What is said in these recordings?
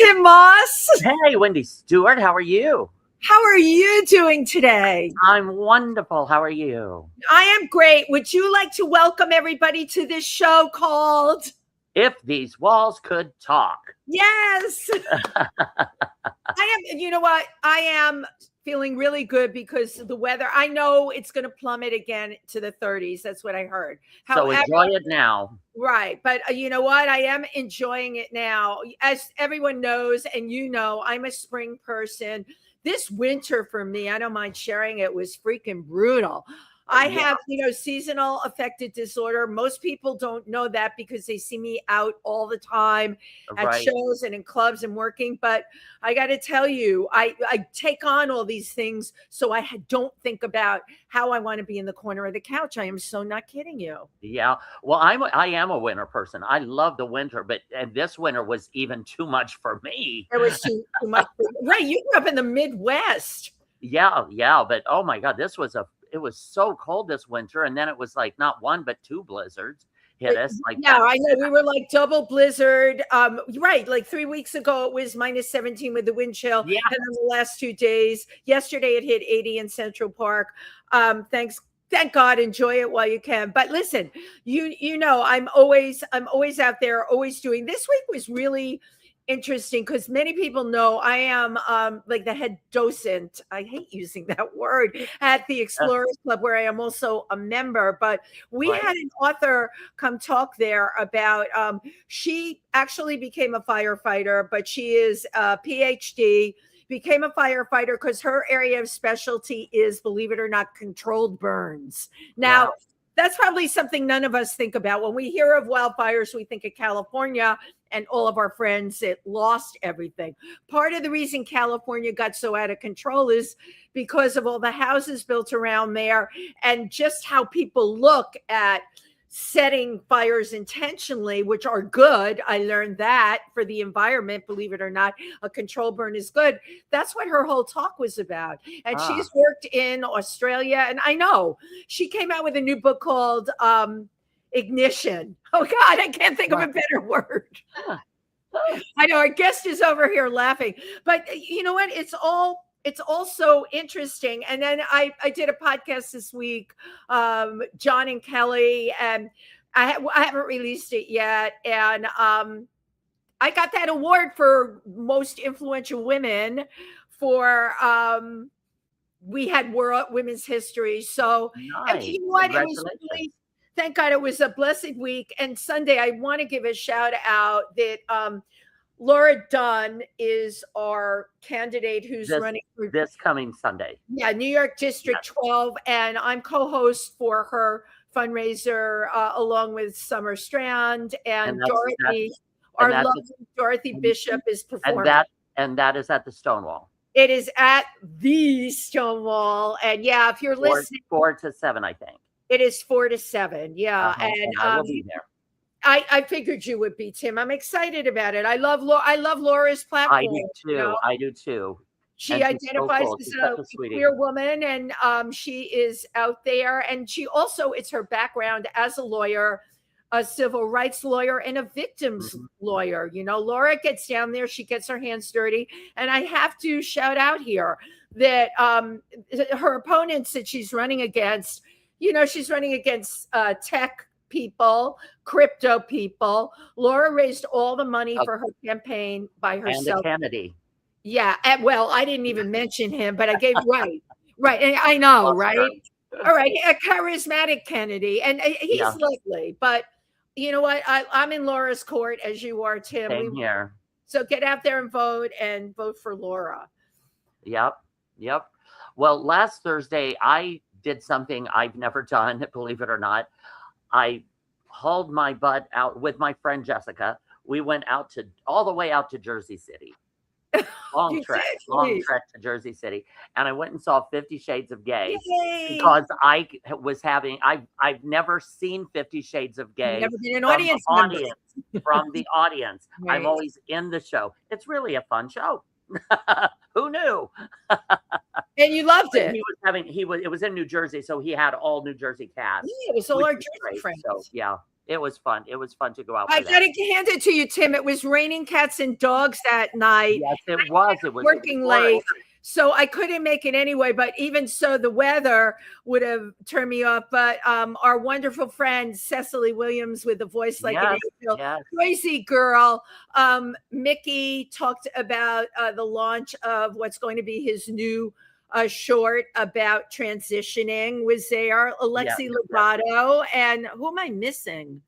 Tym Moss. Hey, Wendy Stuart, how are you? How are you doing today? I'm wonderful. How are you? I am great. Would you like to welcome everybody to this show called If These Walls Could Talk? Yes. You know what? I am feeling really good because the weather, I know it's going to plummet again to the 30s. That's what I heard. So enjoy it now. Right. But you know what? I am enjoying it now. As everyone knows, and you know, I'm a spring person. This winter for me, I don't mind sharing it, was freaking brutal. I have, seasonal affective disorder. Most people don't know that because they see me out all the time at shows and in clubs and working. But I got to tell you, I take on all these things so I don't think about how I want to be in the corner of the couch. I am so not kidding you. Yeah. Well, I am a winter person. I love the winter, and this winter was even too much for me. It was too much. Right. You grew up in the Midwest. Yeah. But oh my God, it was so cold this winter. And then it was like not one, but two blizzards hit us. I know. We were like double blizzard. Right. Like 3 weeks ago, it was -17 with the wind chill. Yeah. And then the last 2 days, yesterday it hit 80 in Central Park. Thank God, enjoy it while you can. But listen, you know, I'm always out there, always doing. This week was really interesting because many people know I am like the head docent. I hate using that word at the Explorers Club, where I am also a member. But we had an author come talk there about she actually became a firefighter, but she is a PhD. Became a firefighter because her area of specialty is, believe it or not, controlled burns. Now, that's probably something none of us think about. When we hear of wildfires, we think of California and all of our friends that lost everything. Part of the reason California got so out of control is because of all the houses built around there and just how people look at setting fires intentionally, which are good. I learned that for the environment, believe it or not, a control burn is good. That's what her whole talk was about. And she's worked in Australia. And I know she came out with a new book called Ignition. Oh God, I can't think of a better word. I know our guest is over here laughing, but you know what? It's also interesting. And then I did a podcast this week, John and Kelly, and I haven't released it yet. And I got that award for most influential women for we had World Women's History. So and you know what? It was really, thank God it was a blessed week. And Sunday, I want to give a shout out that Laura Dunn is our candidate who's running for this coming Sunday. Yeah, New York District 12. And I'm co-host for her fundraiser along with Summer Strand and Dorothy. Our lovely Dorothy Bishop is performing. And that is at the Stonewall. It is at the Stonewall. And yeah, if you're listening. 4 to 7, I think. It is 4 to 7. Yeah. And I will be there. I figured you would be, Tim. I'm excited about it. I love Laura's platform. I do too. I do too. She identifies as a queer woman, and she is out there. And she also, it's her background as a lawyer, a civil rights lawyer, and a victims lawyer. You know, Laura gets down there. She gets her hands dirty. And I have to shout out here that her opponents that she's running against, she's running against tech people, crypto people. Laura raised all the money for her campaign by herself. And Kennedy. Yeah. Well, I didn't even mention him, but I gave right. And I know, right? All right. A charismatic Kennedy. And he's lovely. But you know what? I'm in Laura's court, as you are, Tim. Same here. So get out there and vote for Laura. Yep. Well, last Thursday, I did something I've never done, believe it or not. I hauled my butt out with my friend Jessica. We went all the way out to Jersey City. Long trek to Jersey City. And I went and saw 50 Shades of Gay. Yay! Because I've never seen 50 Shades of Gay. Never been an audience from the audience. Right. I'm always in the show. It's really a fun show. Who knew? And you loved it. It was in New Jersey, so he had all New Jersey cast. Yeah, it was all our Jersey friends. So yeah, It was fun. It was fun to go out I for that. gotta hand it to you, Tim. It was raining cats and dogs that night. Yes, it was. It was working late, so I couldn't make it anyway. But even so, the weather would have turned me off. But our wonderful friend Cecily Williams, with a voice like an angel, crazy girl. Mickey talked about the launch of what's going to be his new short about transitioning, was there. Alexi Lovato, and who am I missing?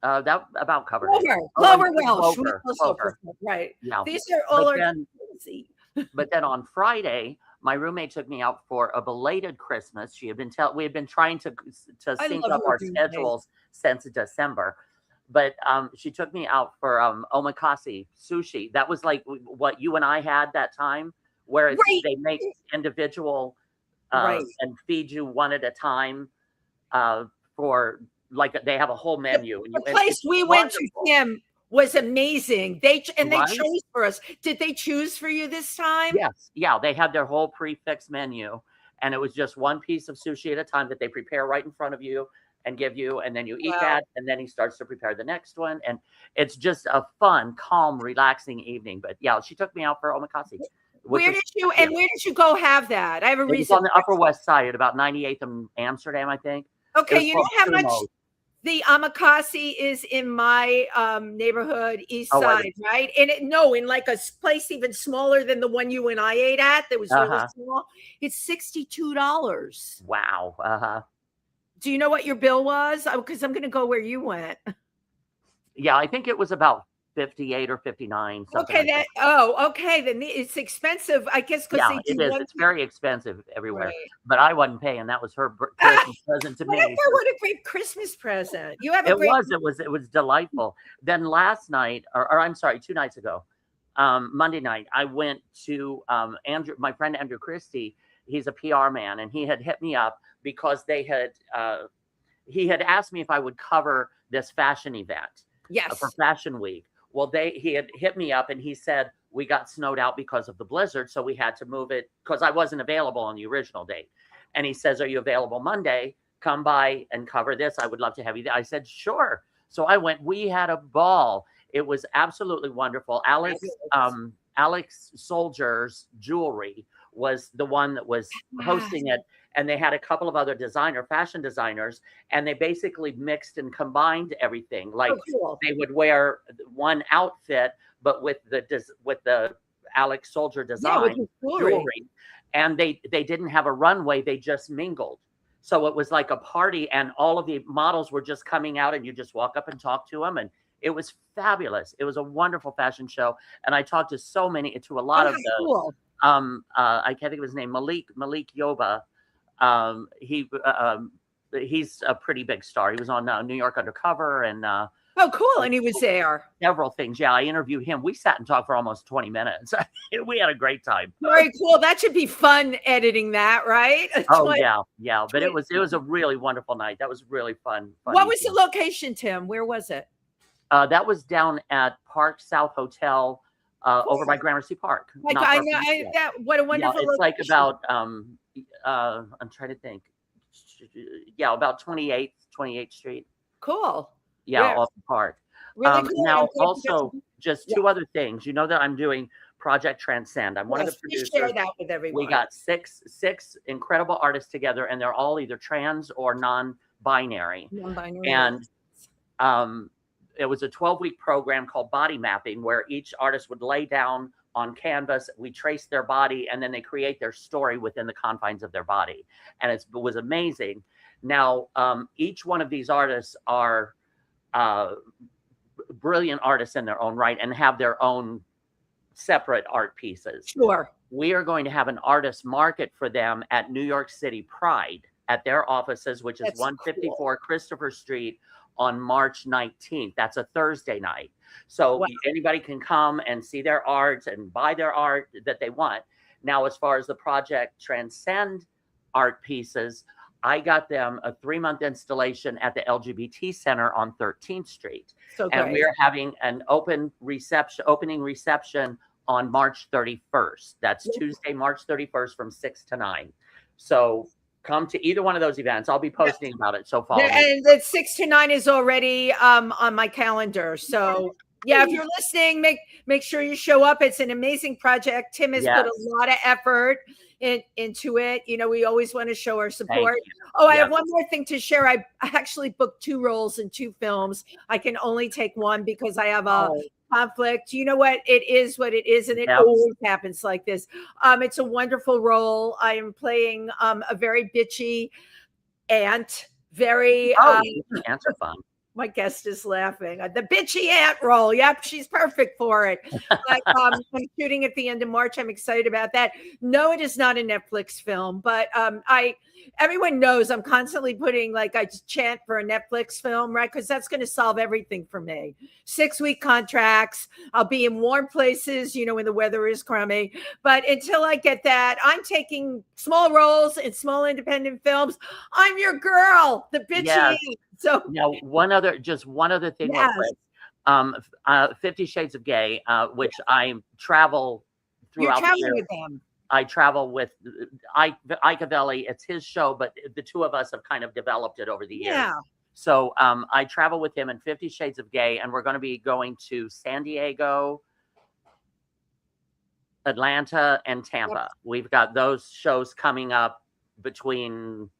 That about covered Lower Welsh. Clover. Right. Yeah. These are all crazy. But then on Friday, my roommate took me out for a belated Christmas. We had been trying to sync up our schedules since December. But she took me out for omakase sushi. That was like what you and I had that time, where they make individual and feed you one at a time for, like, they have a whole menu. The place we went to, Tim, was amazing. They chose for us. Did they choose for you this time? Yes. Yeah, they had their whole prefix menu, and it was just one piece of sushi at a time that they prepare right in front of you and give you, and then you eat that, and then he starts to prepare the next one, and it's just a fun, calm, relaxing evening. But yeah, she took me out for omakase. Where did you go have that? I have a reason. It's on the Upper West Side at about 98th and Amsterdam, I think. Okay, you know how much the omakase is in my neighborhood, East Side, right? And in like a place even smaller than the one you and I ate at, that was really small. It's $62. Wow. Do you know what your bill was? Because I'm going to go where you went. Yeah, I think it was about 58 or 59. Okay, then it's expensive, I guess, because it is. It's very expensive everywhere. But I wasn't paying. That was her Christmas present to me. What a great Christmas present! You have It was delightful. Then last night, or I'm sorry, 2 nights ago, Monday night, I went to my friend Andrew Christie. He's a PR man, and he had hit me up because he had asked me if I would cover this fashion event. Yes. For Fashion Week. Well, he had hit me up and he said, we got snowed out because of the blizzard, so we had to move it because I wasn't available on the original date. And he says, are you available Monday? Come by and cover this. I would love to have you there. I said, sure. So I went. We had a ball. It was absolutely wonderful. Alex Soldier's Jewelry was the one that was hosting it. And they had a couple of other fashion designers, and they basically mixed and combined everything. Like they would wear one outfit, but with the Alex Soldier design jewelry. And they didn't have a runway; they just mingled. So it was like a party, and all of the models were just coming out, and you just walk up and talk to them, and it was fabulous. It was a wonderful fashion show, and I talked to a lot of the I can't think of his name, Malik Yoba. He's a pretty big star. He was on New York Undercover and cool. And he was there. Several things. Yeah, I interviewed him. We sat and talked for almost 20 minutes. We had a great time. Very cool. That should be fun editing that, right? Yeah. But it was a really wonderful night. That was really fun. What was the location, Tim? Where was it? That was down at Park South Hotel. Over by Gramercy Park. What a wonderful it's like about I'm trying to think. Yeah, about 28th Street. Cool. Yeah, off the park. Really cool. Now, also, just two other things. You know that I'm doing Project Transcend. I'm one of the producers. Share that with everyone. We got six incredible artists together, and they're all either trans or non-binary. And it was a 12-week program called Body Mapping, where each artist would lay down on canvas. We trace their body, and then they create their story within the confines of their body. And it was amazing. Now, each one of these artists are brilliant artists in their own right and have their own separate art pieces. Sure. We are going to have an artist market for them at New York City Pride at their offices, which is 154 Christopher Street, on March 19th. That's a Thursday night. So anybody can come and see their art and buy their art that they want. Now, as far as the Project Transcend art pieces, I got them a 3-month installation at the LGBT Center on 13th Street. And we're having an opening reception on March 31st. That's Tuesday, March 31st from 6 to 9. So come to either one of those events. I'll be posting about it. So follow me. And the 6 to 9 is already on my calendar. So yeah, if you're listening, make sure you show up. It's an amazing project. Tim has put a lot of effort into it. You know, we always want to show our support. I have one more thing to share. I actually booked 2 roles in 2 films. I can only take one because I have a conflict. You know what? It is what it is, and it always happens like this. It's a wonderful role. I am playing a very bitchy aunt. Very ants are fun. My guest is laughing. The bitchy aunt role. Yep, she's perfect for it. But, I'm shooting at the end of March. I'm excited about that. No, it is not a Netflix film, but everyone knows I'm constantly putting, like, I chant for a Netflix film, right? Because that's going to solve everything for me. 6-week contracts. I'll be in warm places, you know, when the weather is crummy. But until I get that, I'm taking small roles in small independent films. I'm your girl, the bitchy. Yes. So now, one other thing, real quick. 50 Shades of Gay, which I travel throughout. You're traveling with them. I travel with Ike Avelli. It's his show, but the 2 of us have kind of developed it over the years. Yeah. So I travel with him in 50 Shades of Gay, and we're going to be going to San Diego, Atlanta, and Tampa. Yep. We've got those shows coming up between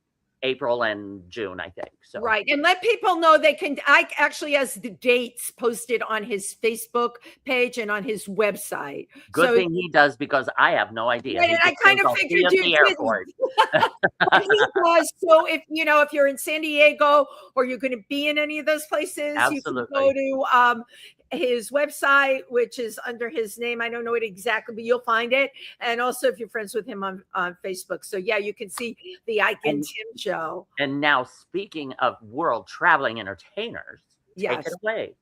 April and June, I think. So right. And let people know they can. Ike actually has the dates posted on his Facebook page and on his website. Good thing he does, because I have no idea. Right, and I kind of figured you airport. He does. So if you're in San Diego or you're going to be in any of those places, you can go to his website, which is under his name. I don't know it exactly, but you'll find it. And also if you're friends with him on Facebook. So yeah, you can see the Ike and Tim show. And now, speaking of world traveling entertainers, take it away.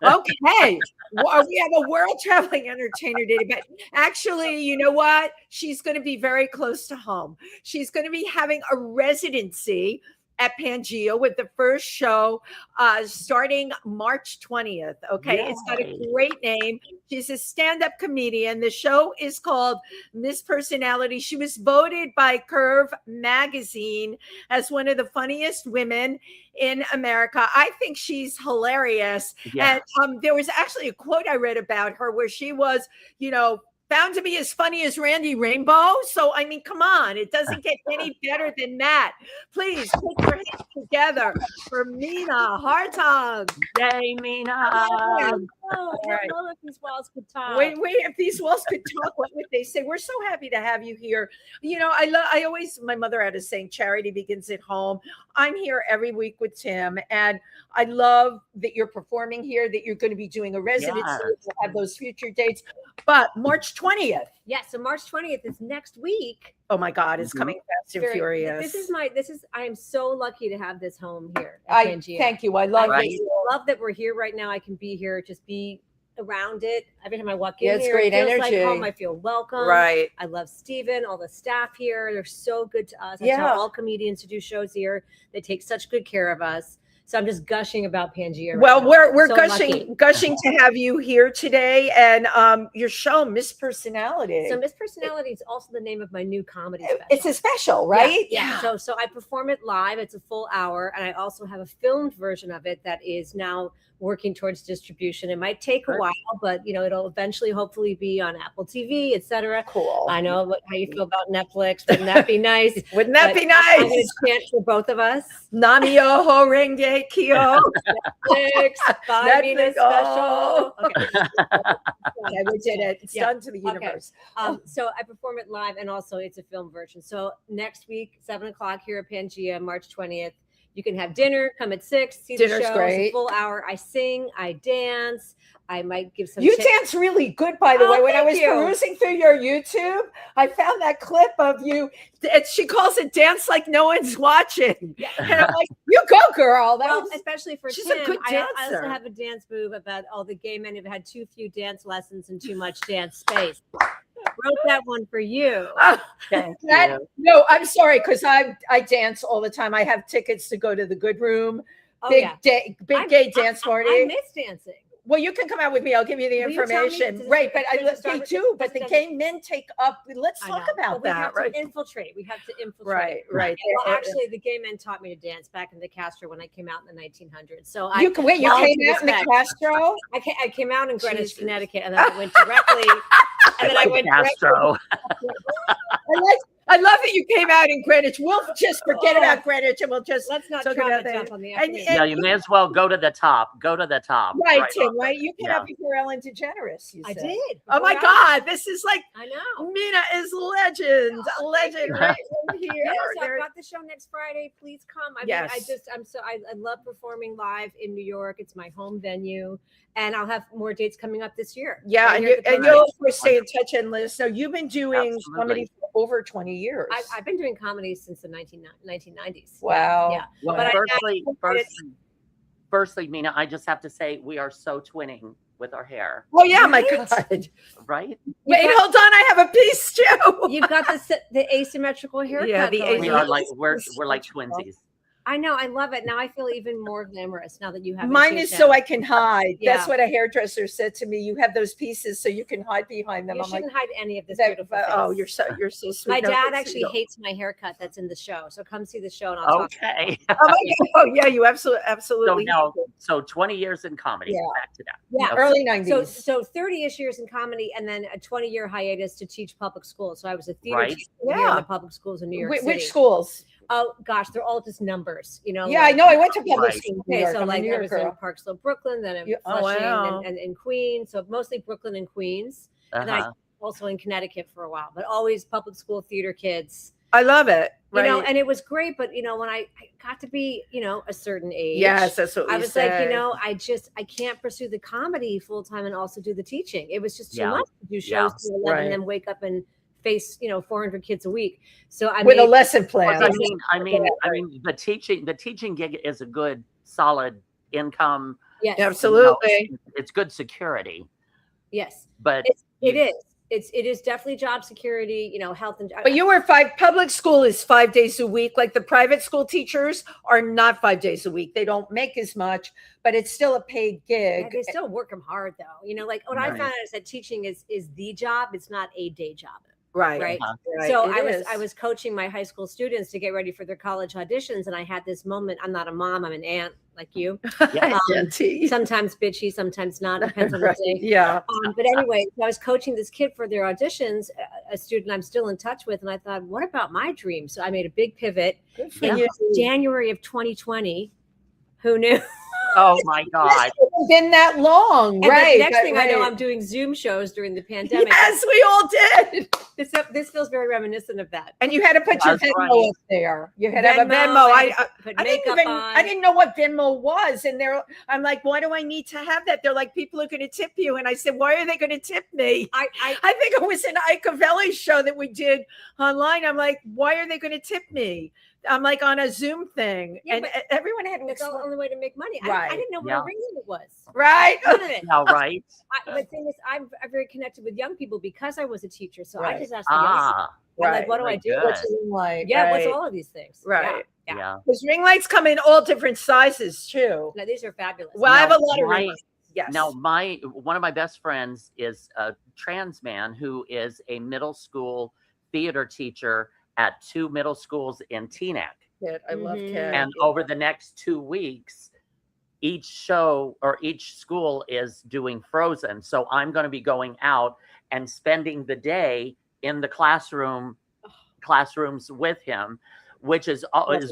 Okay. Well, we have a world traveling entertainer today, but actually, you know what? She's going to be very close to home. She's going to be having a residency at Pangea with the first show starting March 20th. Okay. Yay. It's got a great name. She's a stand-up comedian. The show is called Miss Personality. She was voted by Curve magazine as one of the funniest women in America. I think she's hilarious. Yeah. And there was actually a quote I read about her where she was, found to be as funny as Randy Rainbow. So, I mean, come on. It doesn't get any better than that. Please put your hands together for Mina Hartong. Yay, Mina. I don't know if these walls could talk. Wait, if these walls could talk, what would they say? We're so happy to have you here. My mother had a saying, charity begins at home. I'm here every week with Tim, and I love that you're performing here, that you're going to be doing a residency. We'll have those future dates. But March 20th. Yeah, so March 20th is next week. Oh my God, it's coming fast and furious. I am so lucky to have this home here at Pangea. Thank you. I love it. I love that we're here right now. I can be here, just be around it. Every time I walk in it's great it feels energy. Like home. I feel welcome. Right. I love Steven, all the staff here. They're so good to us. I tell all comedians who do shows here. They take such good care of us. So I'm just gushing about Pangea. Well, we're so gushing to have you here today, and your show, Miss Personality. So Miss Personality is also the name of my new comedy special. It's a special, right? Yeah. So I perform it live. It's a full hour, and I also have a filmed version of it that is now working towards distribution. It might take a while, but it'll eventually hopefully be on Apple TV, etc. Cool. I know how you feel about Netflix. Wouldn't that be nice? Wouldn't that be nice? I'm going to chant for both of us. Namyo Renge Kyo. Netflix, 5-minute special. Okay. We did it. It's done to the universe. Okay. So I perform it live, and also it's a film version. So next week, 7:00 here at Pangea, March 20th. You can have dinner, come at 6, see the show. Dinner's great. It's a full hour. I sing, I dance. I might give some You dance really good, by the way. When I was perusing through your YouTube, I found that clip of you. She calls it dance like no one's watching. Yeah. And I'm like, you go, girl. Especially for she's Tim. A good dancer. I also have a dance move about all the gay men who've had too few dance lessons and too much dance space. Wrote that one for you. No, I'm sorry, because I dance all the time. I have tickets to go to the Good Room, big gay dance party. I miss dancing. Well, you can come out with me. I'll give you the Will you tell me information. Right, but they do. But the does- gay men take up. Let's I talk know, about but we that. have Right. to infiltrate. We have to infiltrate. Right. Well, actually, the gay men taught me to dance back in the Castro when I came out in the 1900s. So You came out in the Castro. I came out in Greenwich, Jesus. Connecticut, and then I went directly. And then I went Castro. I love that you came out in Greenwich. We'll just forget about Greenwich and we'll just let's not talk try about to that. jump on the And- afternoon. Yeah, you may as well go to the top. Go to the top. Right, Tim, on. right? You came Yeah. out before Ellen DeGeneres. You I said. did. Oh my Before I- God, this is like I know. Mina is legend, a legend right in here. Yes, There- I've got the show next Friday. Please come. I Yes. mean, I love performing live in New York. It's my home venue, and I'll have more dates coming up this year. Yeah, Right and, here at the you'll Pangea. of course stay in touch and let us know. You've been doing Absolutely. comedy for over 20 years. I've been doing comedy since the 1990s. Wow. Yeah. Well, But firstly, Mina, I just have to say we are so twinning with our hair, Oh yeah, my Right? God. right? Wait, hold on. I have a piece too. You've got the asymmetrical haircut. Yeah, the going We on. are like we're like twinsies. I know. I love it. Now I feel even more glamorous now that you have. it Mine shaved is so down. I can hide. Yeah. That's what a hairdresser said to me. You have those pieces so you can hide behind them. You I'm like, shouldn't hide any of this that- beautiful. oh, face. you're so sweet. My No, dad that's actually sweet. hates my haircut that's in the show. So come see the show and I'll talk. Okay. Oh my God. Oh yeah, you So absolutely. now, so 20 years in comedy. Yeah. Back to that. Yeah. Okay. Early 90s. So 30-ish years in comedy and then a 20-year hiatus to teach public schools. So I was a theater Right. teacher here in Yeah. the public schools in New York City. Which schools? Oh gosh, they're all just numbers, you know. Yeah, like- I know. I went to public Right. school. in New Okay, York. so I'm a like New I York was in girl. Park Slope, Brooklyn, then in Oh, Flushing wow. and Queens. So mostly Brooklyn and Queens. And then Uh-huh. I also in Connecticut for a while, but always public school theater kids. I love it. You know, Right. and it was great, but you know, when I got to be, you know, a certain age, Yes, that's what we I was say. like, you know, I can't pursue the comedy full time and also do the teaching. It was just too Yeah. much to do Yeah. shows till 11 Right. and then wake up and face, you know, 400 kids a week. So I with a made, lesson plan. I mean, the teaching gig is a good, solid income. yes, Absolutely. It's good security, yes, but it is. It is definitely job security, you know, health and. But you were public school is 5 days a week. Like the private school teachers are not 5 days a week. They don't make as much, but it's still a paid Yeah, gig. they still work them hard though. You know, like what I Right. found out is that teaching is the job. It's not a day job. Right. Right. Right. So It I is. was coaching my high school students to get ready for their college auditions, and I had this moment. I'm not a mom. I'm an aunt, like you. Yeah. Auntie. Sometimes bitchy, sometimes not. Depends on the Right. day. Yeah. But anyway, I was coaching this kid for their auditions, a student I'm still in touch with, and I thought, what about my dream? So I made a big pivot Good for in you. January of 2020. Who knew? Oh my God. Yes, it hasn't been that long, And right? the next thing I know, right. I'm doing Zoom shows during the pandemic. Yes, we all did. This feels very reminiscent of that. And you had to put your That's Venmo right. up there. You had to have a Venmo. I put didn't makeup on. I didn't know what Venmo was, and I'm like, why do I need to have that? They're like, people are going to tip you, and I said, why are they going to tip me? I I think it was an Icavelli show that we did online. I'm like, why are they going to tip me? I'm like on a Zoom thing, Yeah, and but everyone had to it's the explain. only way to make money. Right. I didn't know what Yeah. a reason it was. Right? None of it. Yeah, right. But the thing is, I'm very connected with young people because I was a teacher. So I Right. just asked the young people, Ah, I'm like, Right. what do I Very do? good. What's the ring light? Yeah, right. what's all of these things? Right. Yeah. yeah. Because ring lights come in all different sizes too. No, these are fabulous. Well, I have a Now, lot of ring my- lights. Yes. Now, one of my best friends is a trans man who is a middle school theater teacher at 2 middle schools in Teaneck. Kid. I love Mhm. Kid. And over the next 2 weeks, each show or each school is doing Frozen. So I'm going to be going out and spending the day in the classrooms with him, which is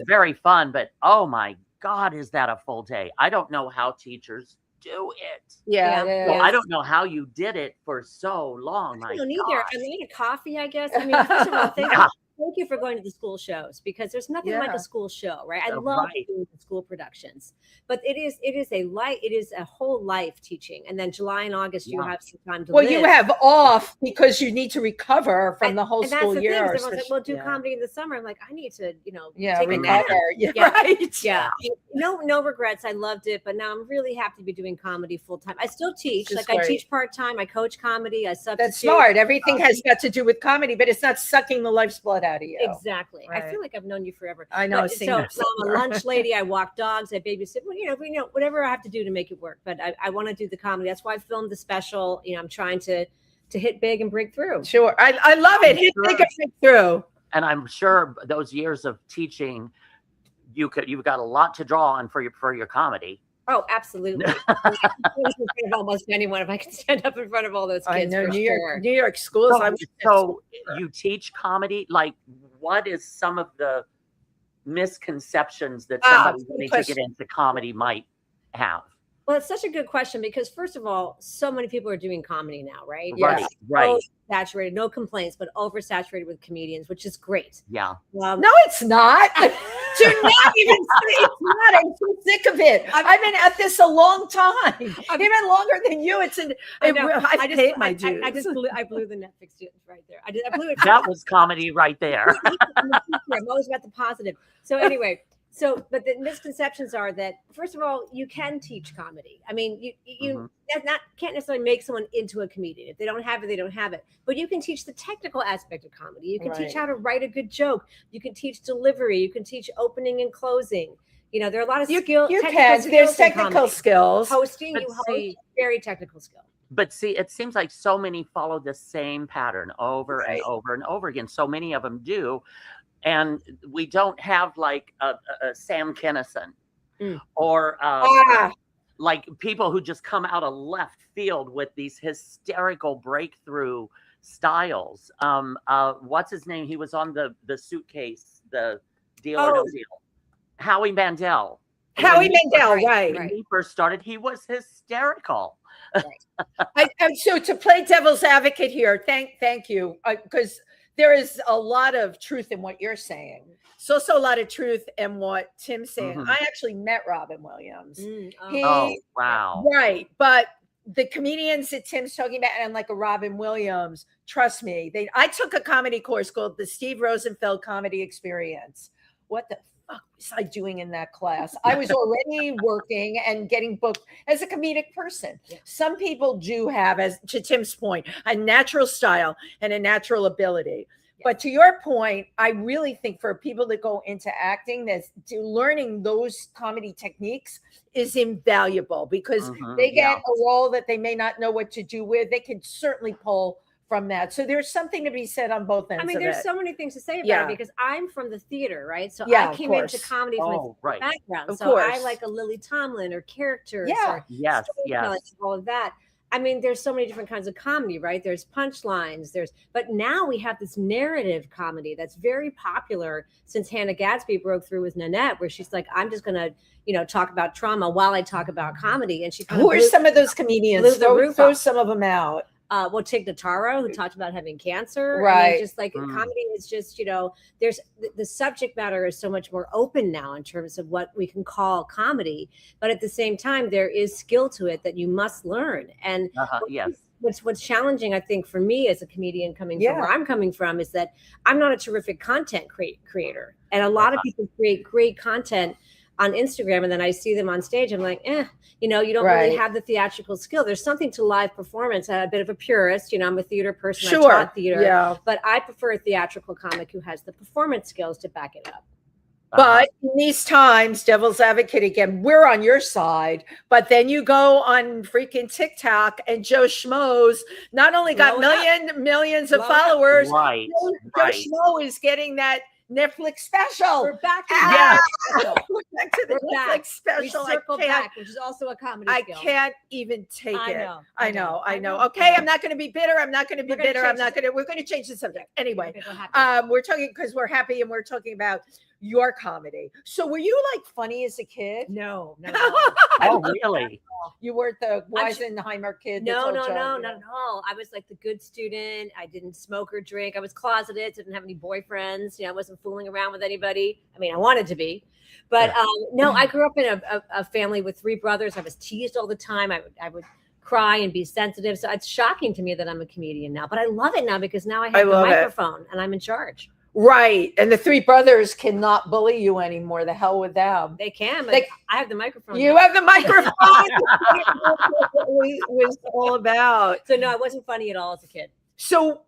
very fun. But oh my God, is that a full day? I don't know how teachers do it. Yeah. Yeah. it Well, is. I don't know how you did it for so long. I My don't either. gosh. I need a coffee, I guess. I mean, first of all, thank you for going to the school shows because there's nothing like Yeah. a school show, right? I Oh, love right. doing the school productions, but it is a whole life teaching. And then July and August, you Yeah. have some time to Well, live. you have off because you need to recover from the whole and that's school the year. thing. Everyone's like, especially- well, do yeah. comedy in the summer. I'm like, I need to, Yeah, take a nap. recover. Yeah, Yeah. right. Yeah. No regrets. I loved it, but now I'm really happy to be doing comedy full time. I still teach. Which is I great. teach part time. I coach comedy. I substitute. That's smart. Everything has got to do with comedy, but it's not sucking the life's blood blood out of you. Exactly. Right. I feel like I've known you forever. I know. So I'm a lunch lady. I walk dogs. I babysit. Well, whatever I have to do to make it work. But I want to do the comedy. That's why I filmed the special. I'm trying to hit big and break through. Sure. I love it. Hit big and break through. And I'm sure those years of teaching, you've got a lot to draw on for your comedy. Oh, absolutely. In front of almost anyone, if I can stand up in front of all those kids. I know, for New York schools. So you teach comedy. Like, what is some of the misconceptions that somebody wanting to get into comedy might have? Well, it's such a good question because, first of all, so many people are doing comedy now, right? Right. Saturated, no complaints, but oversaturated with comedians, which is great. Yeah. No, it's not. Do not even say it's not. I'm so sick of it. I've been at this a long time, even longer than you. I paid my dues. I blew the Netflix dues right there. I blew it. That was comedy right there. I'm always about the positive. So anyway. But the misconceptions are that, first of all, you can teach comedy. I mean, you can't necessarily make someone into a comedian. If they don't have it, they don't have it. But you can teach the technical aspect of comedy. You can teach how to write a good joke. You can teach delivery. You can teach opening and closing. There are a lot of skills. There's technical skills. Hosting, very technical skill. But see, it seems like so many follow the same pattern over and over and over again. So many of them do. And we don't have like a Sam Kinison or like people who just come out of left field with these hysterical breakthrough styles. What's his name? He was on the Suitcase, the Deal or No Deal. Howie Mandel. Right. When he first started, he was hysterical. Right. So to play devil's advocate here, thank you, because there is a lot of truth in what you're saying. So a lot of truth in what Tim's saying. I actually met Robin Williams. Oh, wow. Right. But the comedians that Tim's talking about and like a Robin Williams, trust me, I took a comedy course called the Steve Rosenfeld Comedy Experience. What the fuck was I doing in that class? I was already working and getting booked as a comedic person. Yeah. Some people do have, as to Tim's point, a natural style and a natural ability. Yeah. But to your point, I really think for people that go into acting, learning those comedy techniques is invaluable because they get a role that they may not know what to do with. They can certainly pull from that. So there's something to be said on both ends. I mean, there's so many things to say about it because I'm from the theater, right? So I came into comedy from a background. Of so course. I like a Lily Tomlin or characters or yes, all of that. I mean, there's so many different kinds of comedy, right? There's punchlines, but now we have this narrative comedy that's very popular since Hannah Gadsby broke through with Nanette, where she's like, I'm just going to, talk about trauma while I talk about comedy. And she who are some of those comedians? Throw some of them out. Tig Notaro, who talked about having cancer. Right. I mean, just like comedy is just, there's the subject matter is so much more open now in terms of what we can call comedy. But at the same time, there is skill to it that you must learn. And what's challenging, I think, for me as a comedian coming from where I'm coming from is that I'm not a terrific content creator. And a lot of people create great content on Instagram, and then I see them on stage. I'm like, you don't really have the theatrical skill. There's something to live performance. I'm a bit of a purist. I'm a theater person. I taught theater, but I prefer a theatrical comic who has the performance skills to back it up. But in these times, devil's advocate again, we're on your side. But then you go on freaking TikTok and Joe Schmoes not only got millions of followers. Right. Joe Schmo is getting that Netflix special. We're back to We're back to the Netflix special. We circled back, which is also a comedy skill. I can't even take it. I know. Okay, I'm not going to be bitter. We're going to change the subject. Anyway, we're talking because we're happy and we're talking about your comedy. So were you like funny as a kid? No. Oh, really? You weren't the Weisenheimer kid? No, not at all. I was like the good student. I didn't smoke or drink. I was closeted. Didn't have any boyfriends. I wasn't fooling around with anybody. I mean, I wanted to be. But no, I grew up in a family with 3 brothers. I was teased all the time. I would cry and be sensitive. So it's shocking to me that I'm a comedian now. But I love it now because now I have the microphone and I'm in charge. Right. And the 3 brothers cannot bully you anymore. The hell with them. They can, but I have the microphone. You have the microphone. It was all about. So no, I wasn't funny at all as a kid. So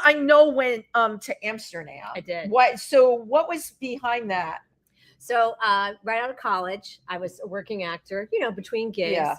I know, went to Amsterdam. I did. What was behind that? So right out of college, I was a working actor, between gigs. Yeah.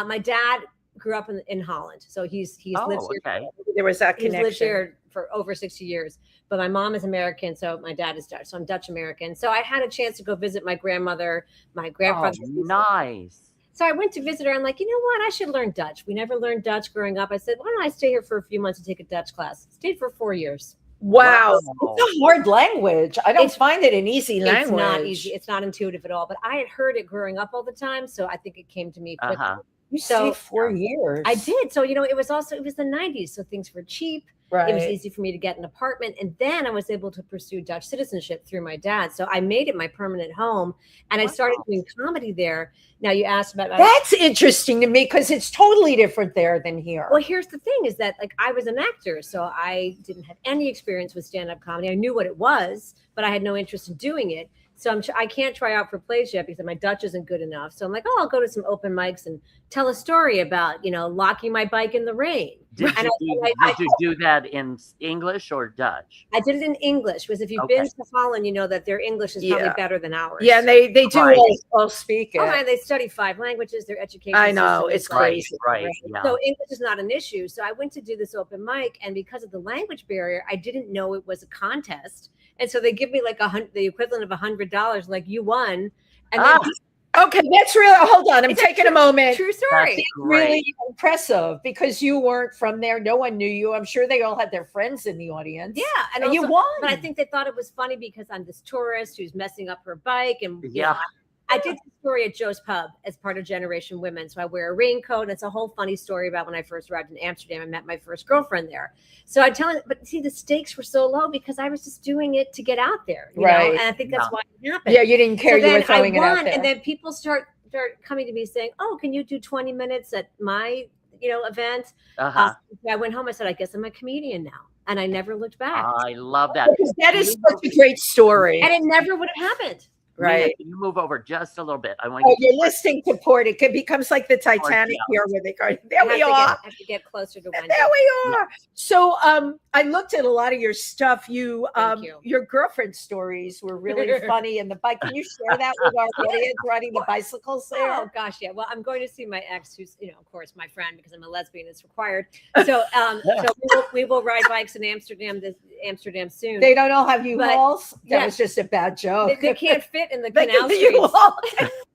My dad grew up in Holland. So he's lived here. Okay. There was that connection. He's lived here for over 60 years. But my mom is American, so my dad is Dutch. So I'm Dutch American. So I had a chance to go visit my grandmother, my grandfather. Oh, nice. So I went to visit her. I'm like, you know what? I should learn Dutch. We never learned Dutch growing up. I said, why don't I stay here for a few months and take a Dutch class? Stayed for 4 years. Wow. It's a hard language. I don't find it an easy language. It's not easy. It's not intuitive at all. But I had heard it growing up all the time. So I think it came to me quickly. You stayed 4 years. I did. So, it was the 90s. So things were cheap. Right. It was easy for me to get an apartment. And then I was able to pursue Dutch citizenship through my dad. So I made it my permanent home. And I started doing comedy there. Now you asked about that's interesting to me because it's totally different there than here. Well, here's the thing is that I was an actor. So I didn't have any experience with stand-up comedy. I knew what it was, but I had no interest in doing it. So I can't try out for plays yet because my Dutch isn't good enough. So I'm like, I'll go to some open mics and tell a story about, locking my bike in the rain. Did you do that in English or Dutch? I did it in English because if you've been to Holland, you know that their English is probably better than ours. Yeah, and they do all speak it. Oh, man, they study 5 languages. Their education. I know, it's crazy. Right. Yeah. So English is not an issue. So I went to do this open mic, and because of the language barrier, I didn't know it was a contest. And so they give me the equivalent of $100, like you won. And then okay, that's really. Hold on, I'm taking a moment. True story. That's really impressive because you weren't from there. No one knew you. I'm sure they all had their friends in the audience. Yeah, and also, you won. But I think they thought it was funny because I'm this tourist who's messing up her bike, and I did the story at Joe's Pub as part of Generation Women. So I wear a raincoat. And it's a whole funny story about when I first arrived in Amsterdam. I met my first girlfriend there. So I tell it, but see, the stakes were so low because I was just doing it to get out there. You know? And I think that's why it happened. Yeah, you didn't care. You were throwing it out there. And then people start coming to me saying, "Oh, can you do 20 minutes at my event?" I went home. I said, "I guess I'm a comedian now." And I never looked back. I love that. That is such a great story. And it never would have happened. Right. Mina, can you move over just a little bit? I want you're listening to Port. It becomes like the Titanic here where they go, there we are. I have to get closer to Wendy. There we are. So I looked at a lot of your stuff. Your girlfriend stories were really funny. And the bike, can you share that with our audience riding the bicycles there? Oh gosh, yeah. Well, I'm going to see my ex, who's of course my friend because I'm a lesbian. It's required. So we will ride bikes in Amsterdam soon. They don't all have U-Hauls. That was just a bad joke. They can't fit in the canal streets.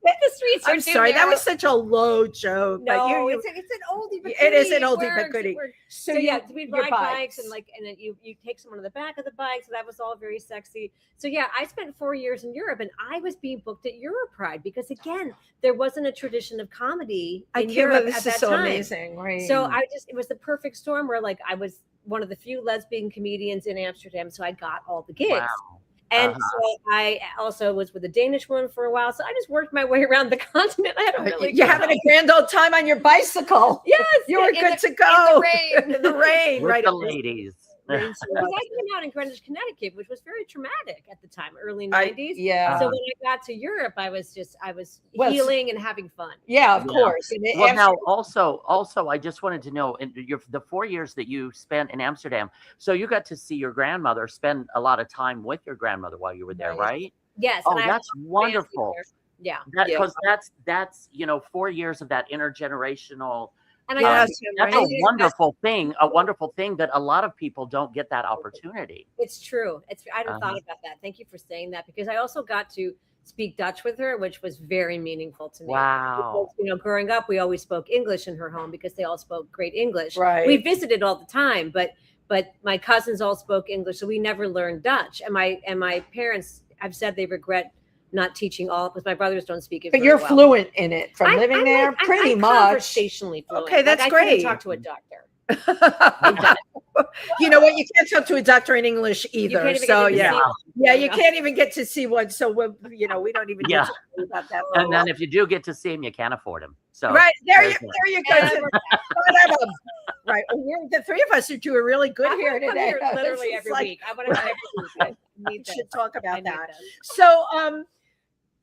The streets I'm sorry, that was such a low joke. No, it's an oldie but goodie. It is an oldie but goodie. So we ride bikes and then you take someone on the back of the bike. So that was all very sexy. So I spent 4 years in Europe and I was being booked at Europride because again, there wasn't a tradition of comedy in Europe at that time. Amazing, right? So it was the perfect storm where I was one of the few lesbian comedians in Amsterdam. So I got all the gigs. Wow. And so I also was with a Danish woman for a while. So I just worked my way around the continent. I had a really You're having a grand old time on your bicycle. Yes. You were good to go. In the rain. With the ladies. I came out in Greenwich, Connecticut, which was very traumatic at the time, early 90s. So when I got to Europe, I was healing and having fun. Yeah, of course. Well, now also, I just wanted to know, in the 4 years that you spent in Amsterdam, so you got to see your grandmother, spend a lot of time with your grandmother while you were there, right? Yes. Oh, that's wonderful. Yeah. Because that's 4 years of that intergenerational. And that's a wonderful thing that a lot of people don't get that opportunity. It's true. I hadn't thought about that. Thank you for saying that because I also got to speak Dutch with her, which was very meaningful to me. Wow. Because, growing up, we always spoke English in her home because they all spoke great English. Right. We visited all the time, but my cousins all spoke English, so we never learned Dutch. And my parents have said they regret not teaching all because my brothers don't speak it. But you're fluent in it from living there, pretty much. Conversationally fluent. Okay, that's great. I couldn't talk to a doctor. You know what? You can't talk to a doctor in English either. So you can't even get to see one. So we don't even need to worry about that. And then if you do get to see him, you can't afford him. So there you go. Right. The three of us are doing really good here today. Literally every week. I want to every week. We should talk about that. So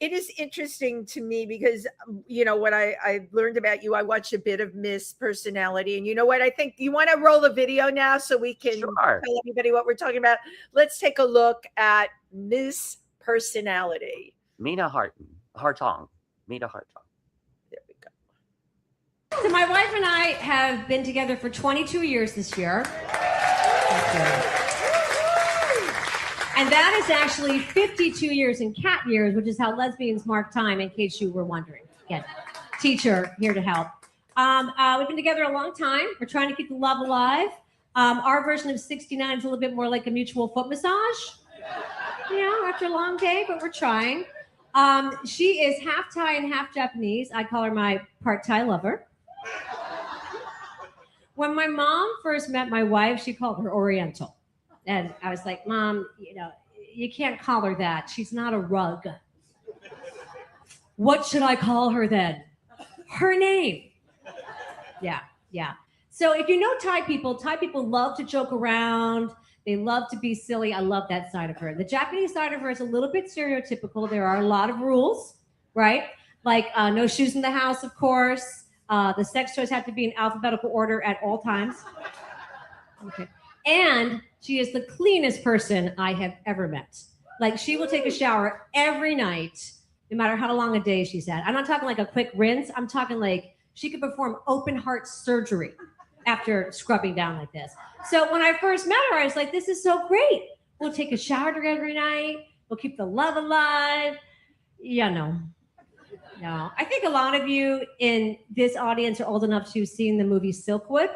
it is interesting to me because, you know, what I learned about you, I watched a bit of Miss Personality. And you know what? I think you want to roll the video now so we can Sure. tell everybody what we're talking about. Let's take a look at Miss Personality. Mina Hartong. Mina Hartong. There we go. So my wife and I have been together for 22 years this year. And that is actually 52 years in cat years, which is how lesbians mark time, in case you were wondering. Again, teacher here to help. We've been together a long time. We're trying to keep the love alive. Our version of 69 is a little bit more like a mutual foot massage. You know, after a long day, but we're trying. She is half Thai and half Japanese. I call her my part Thai lover. When my mom first met my wife, she called her Oriental. And I was like, Mom, you know, you can't call her that. She's not a rug. What should I call her then? Her name. Yeah. So if you know Thai people love to joke around. They love to be silly. I love that side of her. The Japanese side of her is a little bit stereotypical. There are a lot of rules, right? Like no shoes in the house, of course. The sex toys have to be in alphabetical order at all times. Okay. And she is the cleanest person I have ever met. Like, she will take a shower every night, no matter how long a day she's had. I'm not talking like a quick rinse. I'm talking like she could perform open heart surgery after scrubbing down like this. So when I first met her, I was like, this is so great. We'll take a shower together every night. We'll keep the love alive. Yeah, no. I think a lot of you in this audience are old enough to have seen the movie Silkwood.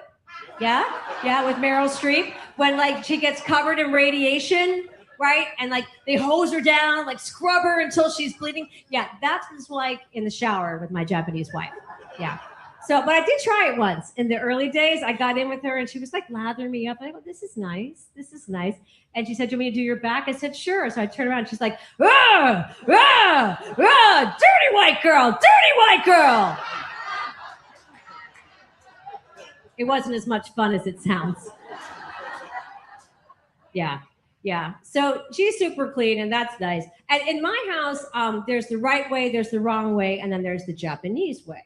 Yeah, with Meryl Streep, when like she gets covered in radiation, right? And like they hose her down, like scrub her until she's bleeding. Yeah, that's what it's like in the shower with my Japanese wife. Yeah. So, but I did try it once in the early days. I got in with her and she was like lathering me up. I go, this is nice. And she said, do you want me to do your back? I said, sure. So I turned around and she's like, dirty white girl. It wasn't as much fun as it sounds. Yeah. So she's super clean and that's nice. And in my house, there's the right way, there's the wrong way, and then there's the Japanese way.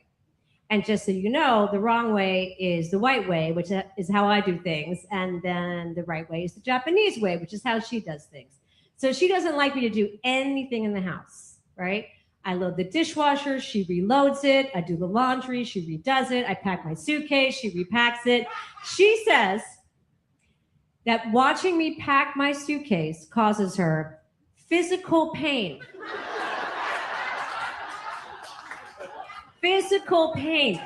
And just so you know, the wrong way is the white way, which is how I do things. And then the right way is the Japanese way, which is how she does things. So she doesn't like me to do anything in the house, right? I load the dishwasher, she reloads it. I do the laundry, she redoes it. I pack my suitcase, she repacks it. She says that watching me pack my suitcase causes her physical pain. Physical pain.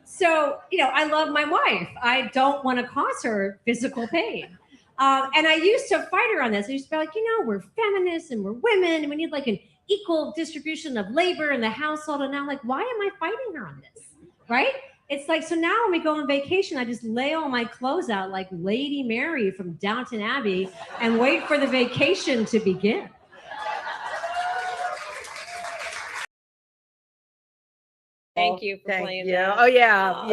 So, you know, I love my wife. I don't want to cause her physical pain. And I used to fight her on this. I used to be like, you know, we're feminists and we're women and we need like an equal distribution of labor in the household. And now I'm like, why am I fighting her on this? Right? It's like, so now when we go on vacation, I just lay all my clothes out like Lady Mary from Downton Abbey and wait for the vacation to begin. Thank you for playing that. Oh, yeah.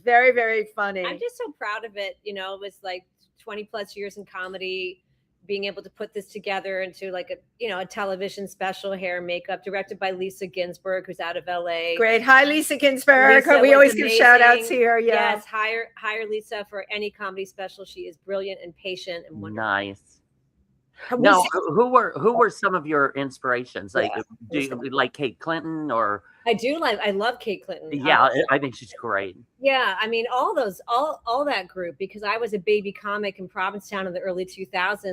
Very, very funny. I'm just so proud of it. You know, it was like 20 plus years in comedy, being able to put this together into like a television special, hair and makeup, directed by Lisa Ginsburg, who's out of LA. Great. Hi, Lisa Ginsburg. We always give shout outs here. Yeah. Yes. Hire Lisa for any comedy special. She is brilliant and patient and wonderful. Nice. No, who were some of your inspirations? Like, do you like Kate Clinton or? I love Kate Clinton. Yeah, I think she's great. Yeah, I mean, all that group, because I was a baby comic in Provincetown in the early 2000s.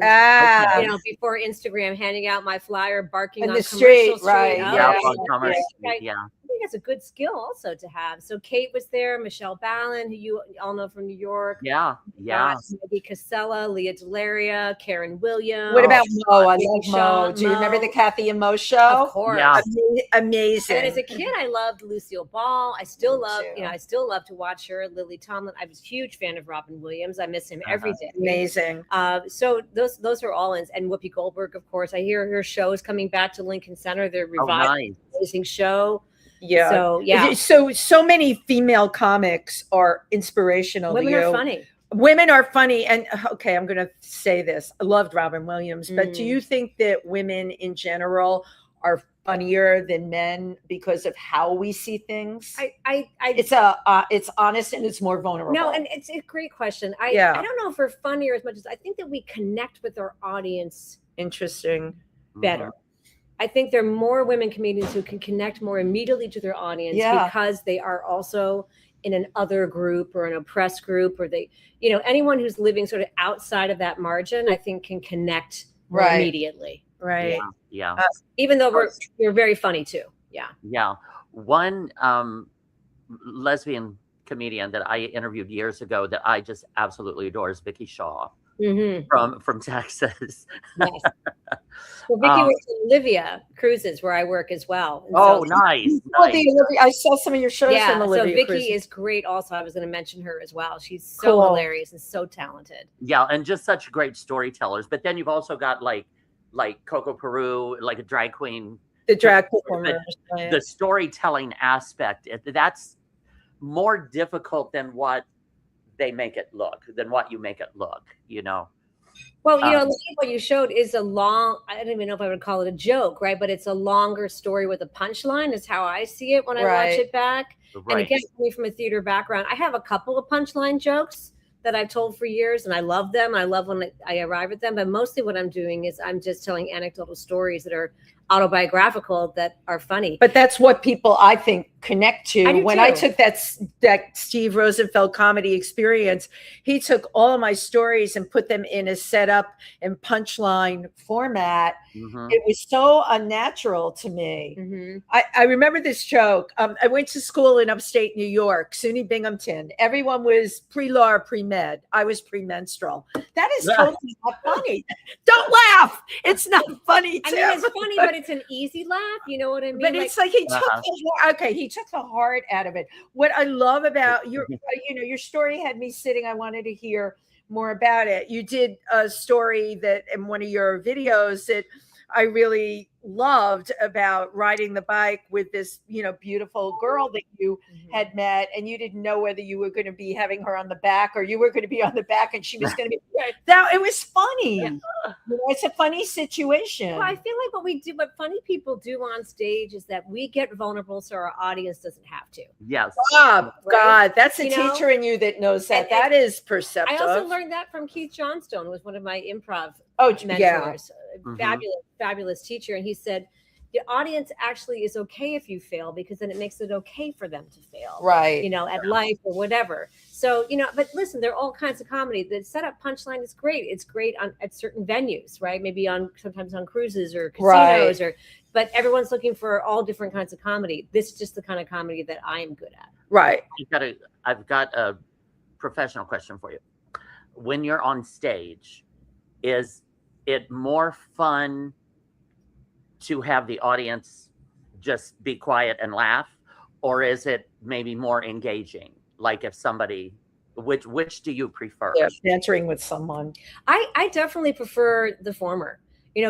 You know, before Instagram, handing out my flyer, barking on the street, right? Yeah. I think that's a good skill also to have. So Kate was there, Michelle Ballin, who you all know from New York. Yeah. Maggie Casella, Leah Delaria, Karen Williams. What about Mo? I love Mo. Do you remember the Kathy and Mo show? Of course. Yeah. Amazing. And as a kid, I loved Lucille Ball. I still love to watch her. Lily Tomlin. I was a huge fan of Robin Williams. I miss him every day. Amazing. So those are all ins. And Whoopi Goldberg, of course. I hear her show is coming back to Lincoln Center. They're reviving amazing show. Yeah. So many female comics are inspirational. Women are funny. women are funny. And okay, I'm going to say this. I loved Robin Williams, but do you think that women in general are funnier than men because of how we see things? It's honest and it's more vulnerable. No, and it's a great question. I don't know if we're funnier as much as I think that we connect with our audience. Interesting. Better. I think there are more women comedians who can connect more immediately to their audience because they are also in an other group or an oppressed group, or they, anyone who's living sort of outside of that margin, I think can connect more immediately. Right. Yeah. Even though we're very funny too. Yeah. Yeah. One lesbian comedian that I interviewed years ago that I just absolutely adore is Vicky Shaw from Texas. Yes. Well, Vicky works with Olivia Cruises, where I work as well. And nice. I saw some of your shows from Olivia. So Vicky is great also. I was going to mention her as well. She's so hilarious and so talented. Yeah, and just such great storytellers. But then you've also got like Coco Peru, like a drag queen. The drag performers. The storytelling aspect, that's more difficult than what they make it look, than what you make it look, Well, what you showed is I don't even know if I would call it a joke, right? But it's a longer story with a punchline is how I see it when I watch it back. Right. And again, coming from a theater background, I have a couple of punchline jokes that I've told for years, and I love them. I love when I arrive at them, but mostly what I'm doing is I'm just telling anecdotal stories that are autobiographical that are funny. But that's what people, I think, connect to. When I took that Steve Rosenfeld comedy experience, he took all of my stories and put them in a setup and punchline format. It was so unnatural to me. I remember this joke. I went to school in upstate New York, SUNY Binghamton. Everyone was pre-law or pre-med. I was premenstrual. That is totally not funny. Don't laugh. It's not funny. I mean, it's funny, but it's an easy laugh. You know what I mean? But it's like he took the heart out of it. What I love about your story had me sitting. I wanted to hear more about it. You did a story that in one of your videos that I really loved about riding the bike with this, beautiful girl that you had met, and you didn't know whether you were going to be having her on the back or you were going to be on the back and she was going to be that. It was funny. It's a funny situation. Well, I feel like what funny people do on stage is that we get vulnerable so our audience doesn't have to. Yes. God, that's a teacher in you that knows that. That is perceptive. I also learned that from Keith Johnstone, who was one of my improv mentors. Fabulous teacher. And he said, the audience actually is okay if you fail, because then it makes it okay for them to fail. Right. At life or whatever. So, but listen, there are all kinds of comedy. The setup punchline is great. It's great at certain venues, right? Maybe sometimes on cruises or casinos but everyone's looking for all different kinds of comedy. This is just the kind of comedy that I am good at. Right. I've got a professional question for you. When you're on stage, is it more fun to have the audience just be quiet and laugh, or is it maybe more engaging? Like if somebody, which do you prefer? Bantering with someone. I definitely prefer the former,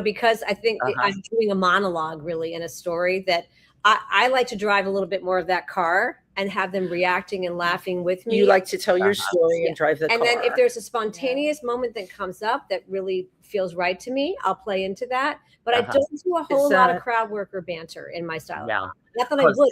because I think I'm doing a monologue really in a story that I like to drive a little bit more of that car and have them reacting and laughing with me. You like to tell your story and drive the car. And then if there's a spontaneous moment that comes up that really feels right to me, I'll play into that. But I don't do a whole lot of crowd work or banter in my style. Yeah. Not that I would.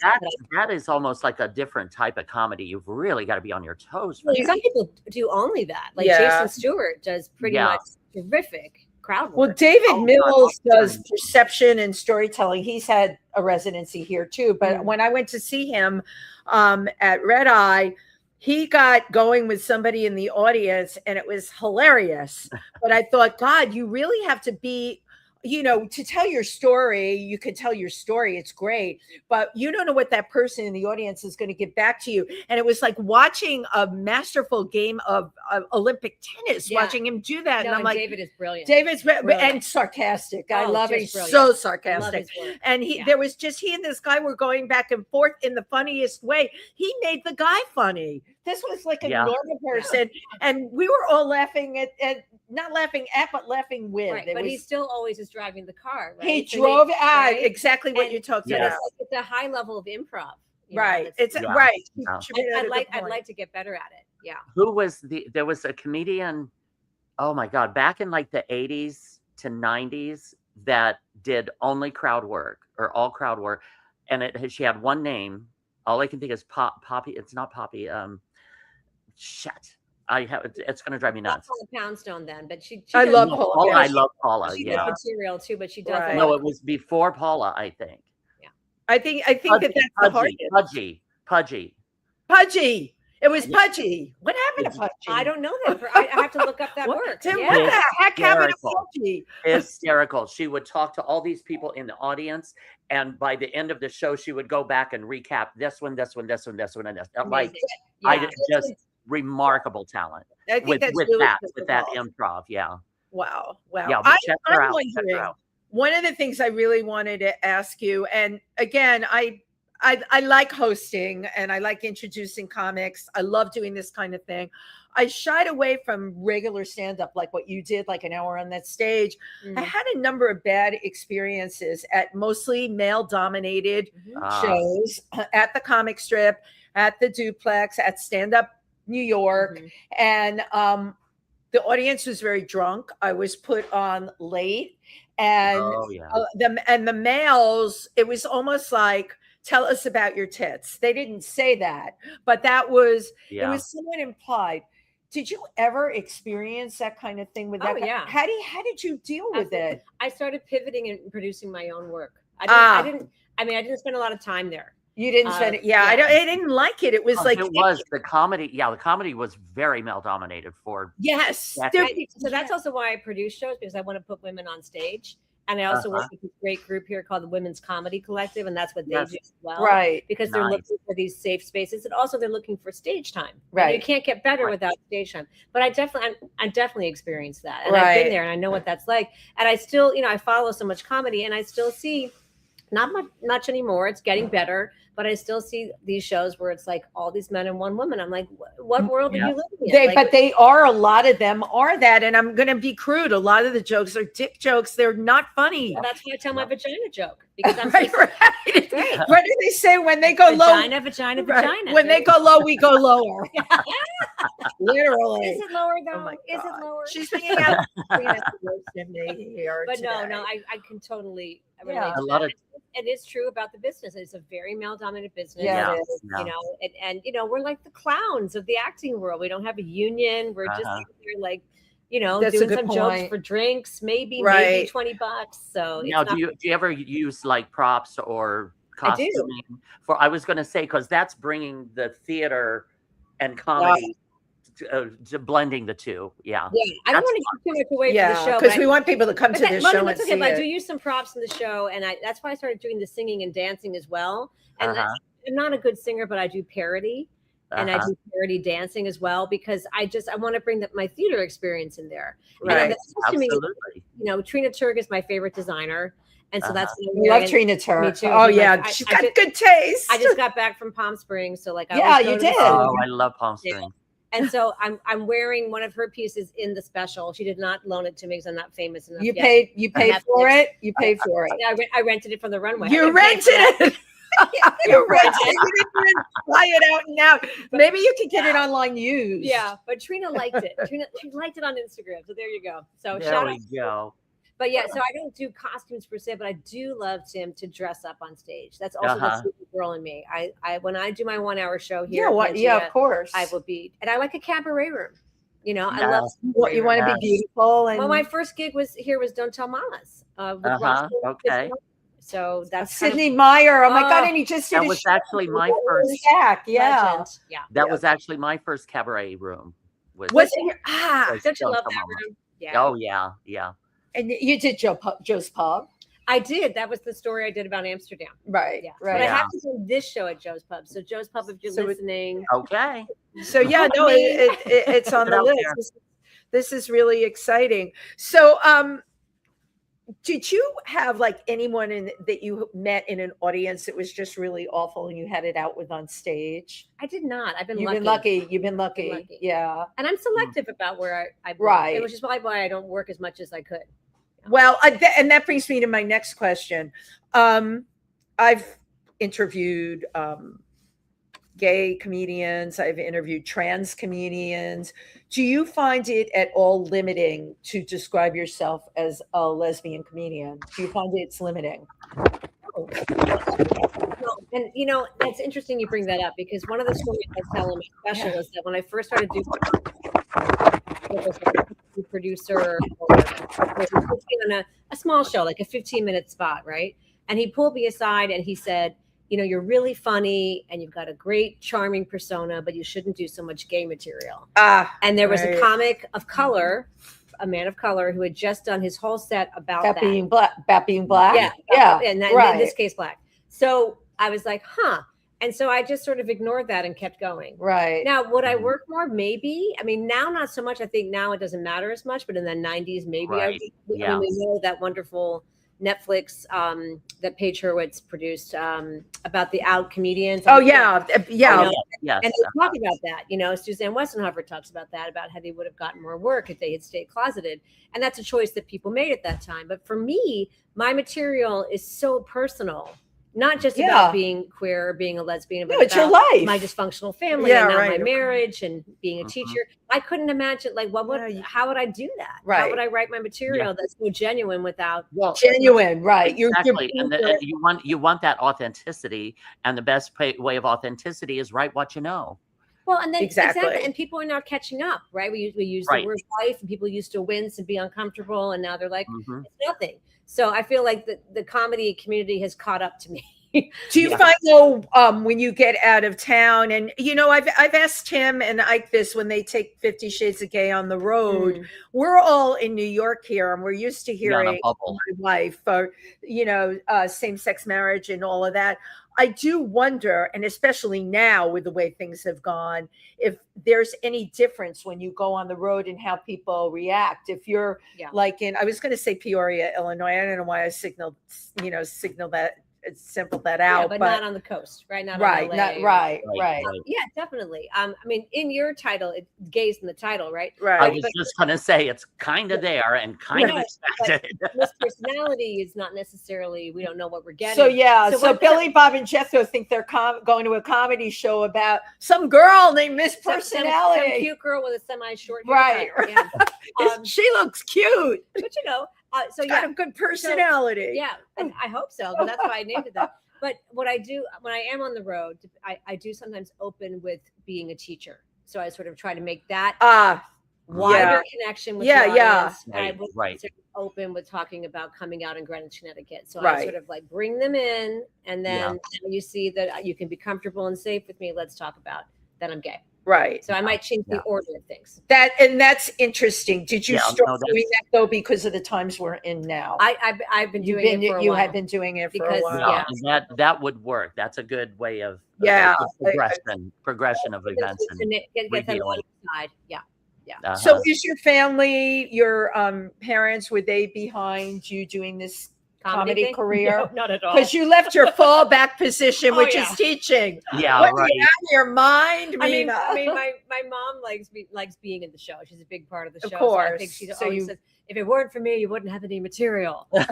That is almost like a different type of comedy. You've really got to be on your toes. Some people do only that. Like Jason Stewart does pretty much terrific crowd work. Well, David Mills does perception and storytelling. He's had a residency here too. But when I went to see him at Red Eye, he got going with somebody in the audience and it was hilarious. But I thought, God, you really have to be, to tell your story. You can tell your story. It's great. But you don't know what that person in the audience is going to get back to you. And it was like watching a masterful game of Olympic tennis, watching him do that. No, and I'm like, David is brilliant. David's brilliant. And sarcastic. I love it. He's so sarcastic. And there was just, he and this guy were going back and forth in the funniest way. He made the guy funny. This was like a normal person. And we were all laughing at not laughing at, but laughing with. Right, but he still always is driving the car, right? He drove exactly what you talked about. It's a high level of improv. Right. It's right. I'd like to get better at it. Yeah. There was a comedian, oh my God, back in like the 80s to 90s that did only crowd work or all crowd work. And she had one name. All I can think is Poppy. It's not Poppy. Shit. It's going to drive me nuts. Paula Poundstone then, but she I does, love Paula. I love Paula. She Yeah. does material too, but she does. Right. No, it was before Paula, I think. Yeah. I think that's the hardest. Pudgy. It was Pudgy. What happened to Pudgy? I don't know that. I have to look up that work. Tim, what the heck happened to Pudgy? Hysterical. She would talk to all these people in the audience, and by the end of the show, she would go back and recap this one, and this. Like, just remarkable talent. I think with that improv. Yeah. Wow. Yeah, I'm wondering, one of the things I really wanted to ask you, and again, I like hosting and I like introducing comics. I love doing this kind of thing. I shied away from regular stand-up like what you did, like an hour on that stage. I had a number of bad experiences at mostly male-dominated shows, at the Comic Strip, at the Duplex, at Stand Up New York. And the audience was very drunk. I was put on late. And the males, it was almost like, tell us about your tits. They didn't say that, but it was somewhat implied. Did you ever experience that kind of thing with that? Yeah. How did you deal with it? I started pivoting and producing my own work. I didn't spend a lot of time there. You didn't spend it. Yeah. I didn't like it. It was the comedy. Yeah. The comedy was very male dominated for. Yes. So that's also why I produce shows, because I want to put women on stage. And I also work with this great group here called the Women's Comedy Collective, and that's what they do as well. Right. Because they're looking for these safe spaces, and also they're looking for stage time. Right. You can't get better without stage time. But I definitely experienced that. And I've been there and I know what that's like. And I still, I follow so much comedy and I still see not much anymore. It's getting better. But I still see these shows where it's like all these men and one woman. I'm like, what world are you living in? But they are, a lot of them are that. And I'm going to be crude. A lot of the jokes are dick jokes. They're not funny. Well, that's why I tell my vagina joke. Because I'm right. What do they say when they go low? Vagina. When they go low, we go lower. Literally. Is it lower though? Oh my God. Is it lower? She's thinking out. But no, I can totally relate to that. It is true about the business. It's a very male-dominated business. Yeah, and we're like the clowns of the acting world. We don't have a union. We're just like, doing some jokes for drinks, maybe $20. So now, do you ever use like props or costuming? I was going to say, because that's bringing the theater and comedy. To blending the two, I don't want to give too much away for the show, because we want people to come to this show and see it. But I do use some props in the show, and that's why I started doing the singing and dancing as well. And I'm not a good singer, but I do parody, and I do parody dancing as well, because I want to bring my theater experience in there. Right, absolutely. Trina Turk is my favorite designer. And so that's we love Trina Turk. Me too. Oh yeah, she's got good taste. I just got back from Palm Springs, so like you did. Oh, I love Palm Springs. And so I'm wearing one of her pieces in the special. She did not loan it to me because I'm not famous enough. You paid for it. You paid for it. Yeah, I rented it from the runway. You rented it. You rented it. You didn't fly it out and out. Maybe you can get it online used. Yeah, but Trina liked it. She liked it on Instagram. So there you go. So there we go. But yeah, so I don't do costumes per se, but I do love Tim to dress up on stage. That's also the super girl in me. I when I do my 1 hour show here, of course, I will be, and I like a cabaret room. I love. You want to be beautiful. And my first gig was Don't Tell Mamas. Okay. So that's Sidney Meyer. Oh my God! And he just did. That was actually my first. Yeah. That was actually my first cabaret room. Was it? Don't you love that room? Yeah. Oh yeah. And you did Joe's Pub. I did. That was the story I did about Amsterdam. Right. Yeah. But I have to do this show at Joe's Pub. So Joe's Pub, if you're listening. Okay. So it's on the list. This is really exciting. So did you have like anyone that you met in an audience that was just really awful and you had it out with on stage? I did not. You've been lucky. Yeah. And I'm selective about where I work. Right. Which is probably why I don't work as much as I could. Well, and that brings me to my next question. I've interviewed gay comedians. I've interviewed trans comedians. Do you find it at all limiting to describe yourself as a lesbian comedian? Do you find it's limiting? Oh. And that's interesting you bring that up, because one of the stories I tell in my special is that when I first started doing producer on a small show, like a 15-minute spot, right? And he pulled me aside and he said, you're really funny and you've got a great, charming persona, but you shouldn't do so much gay material. And there was a comic of color, a man of color, who had just done his whole set about that. Being black. Yeah. And in this case, black. So I was like, huh. And so I just sort of ignored that and kept going. Right. Now, would I work more? Maybe. I mean, now not so much. I think now it doesn't matter as much, but in the 90s, maybe. Right. We know that wonderful Netflix that Paige Hurwitz produced about the out comedians. Oh, yeah. Yes. And they talk about that. Suzanne Westenhofer talks about that, about how they would have gotten more work if they had stayed closeted. And that's a choice that people made at that time. But for me, my material is so personal. Not just about being queer or being a lesbian, but it's your life, my dysfunctional family, and now my marriage, and being a teacher. I couldn't imagine, like, how would I do that? Right. How would I write my material that's so genuine without genuine? Right. Exactly. And you want that authenticity, and the best way of authenticity is write what you know. Well, and then exactly. And people are now catching up, right? We use the word life, and people used to wince and be uncomfortable, and now they're like, it's nothing. So I feel like the comedy community has caught up to me. Do you find though, when you get out of town, and I've asked Tim and Ike this when they take 50 Shades of Gay on the road. We're all in New York here, and we're used to hearing my wife, or same-sex marriage and all of that. I do wonder, and especially now with the way things have gone, if there's any difference when you go on the road and how people react. If you're like I was going to say Peoria, Illinois. I don't know why I simpled that out, but not on the coast, right? Not right, on LA, right. Yeah, definitely. I mean, in your title, it's gays in the title, right? Right. I was just going to say it's kind of there and kind of expected. This personality is not necessarily. We don't know what we're getting. So Billy, Bob, and Jethro think they're going to a comedy show about some girl named Miss Personality, some cute girl with a semi-short haircut. Right. Yeah. She looks cute, but so got a good personality. And I hope so. But that's why I named it that. But what I do when I am on the road, I do sometimes open with being a teacher. So I sort of try to make that wider connection with the audience. And I would sort of open with talking about coming out in Greenwich, Connecticut. So I sort of like bring them in, and then you see that you can be comfortable and safe with me. Let's talk about that I'm gay. Right. So I might change the order of things. That's interesting. Did you start doing that though because of the times we're in now? I've been doing it for a while. You have been doing it for a while. And that would work. That's a good way of progression of events and get them on the side. So is your family, your parents, would they be behind you doing this comedy career? No, not at all. Because you left your fallback position, which is teaching. Yeah, what, right. Out of your mind? I mean, my mom likes being in the show. She's a big part of the show. Of course. So I think she always says, if it weren't for me, you wouldn't have any material. So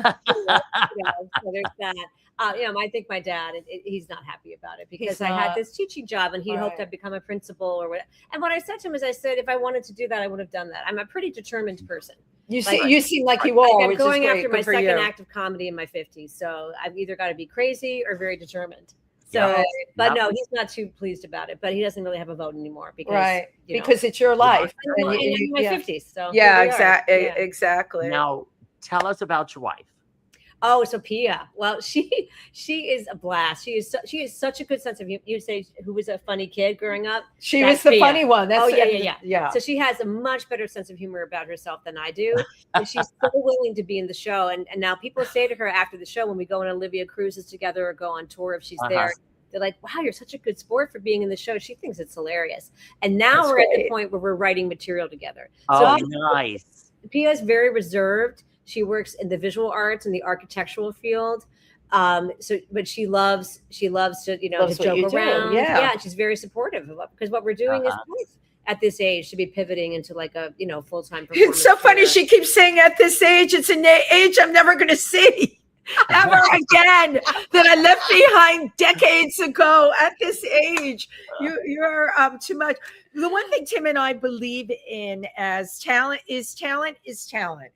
there's that. I think my dad, he's not happy about it because I had this teaching job and he hoped I'd become a principal or whatever. And what I said to him is, I said, if I wanted to do that, I would have done that. I'm a pretty determined person. You seem like you are. I'm going after my second act of comedy in my 50s. So I've either got to be crazy or very determined. So, no, he's not too pleased about it, but he doesn't really have a vote anymore because because it's your life. And I'm in my 50s. So exactly. Now, tell us about your wife. Oh, so Pia. Well, she is a blast. She is such a good sense of humor. You say who was a funny kid growing up? She was the funny one. That's yeah. So she has a much better sense of humor about herself than I do. And she's so willing to be in the show. And now people say to her after the show when we go on Olivia cruises together or go on tour if she's there, they're like, wow, you're such a good sport for being in the show. She thinks it's hilarious. And now we're at the point where we're writing material together. Oh, nice. Pia is very reserved. She works in the visual arts and the architectural field. But she loves to, to joke around. Yeah. And she's very supportive of it because what we're doing is nice at this age to be pivoting into like a, full-time performance. It's so funny. She keeps saying at this age, it's an age I'm never going to see. ever again that I left behind decades ago at this age. You're too much. The one thing Tim and I believe in as talent is talent.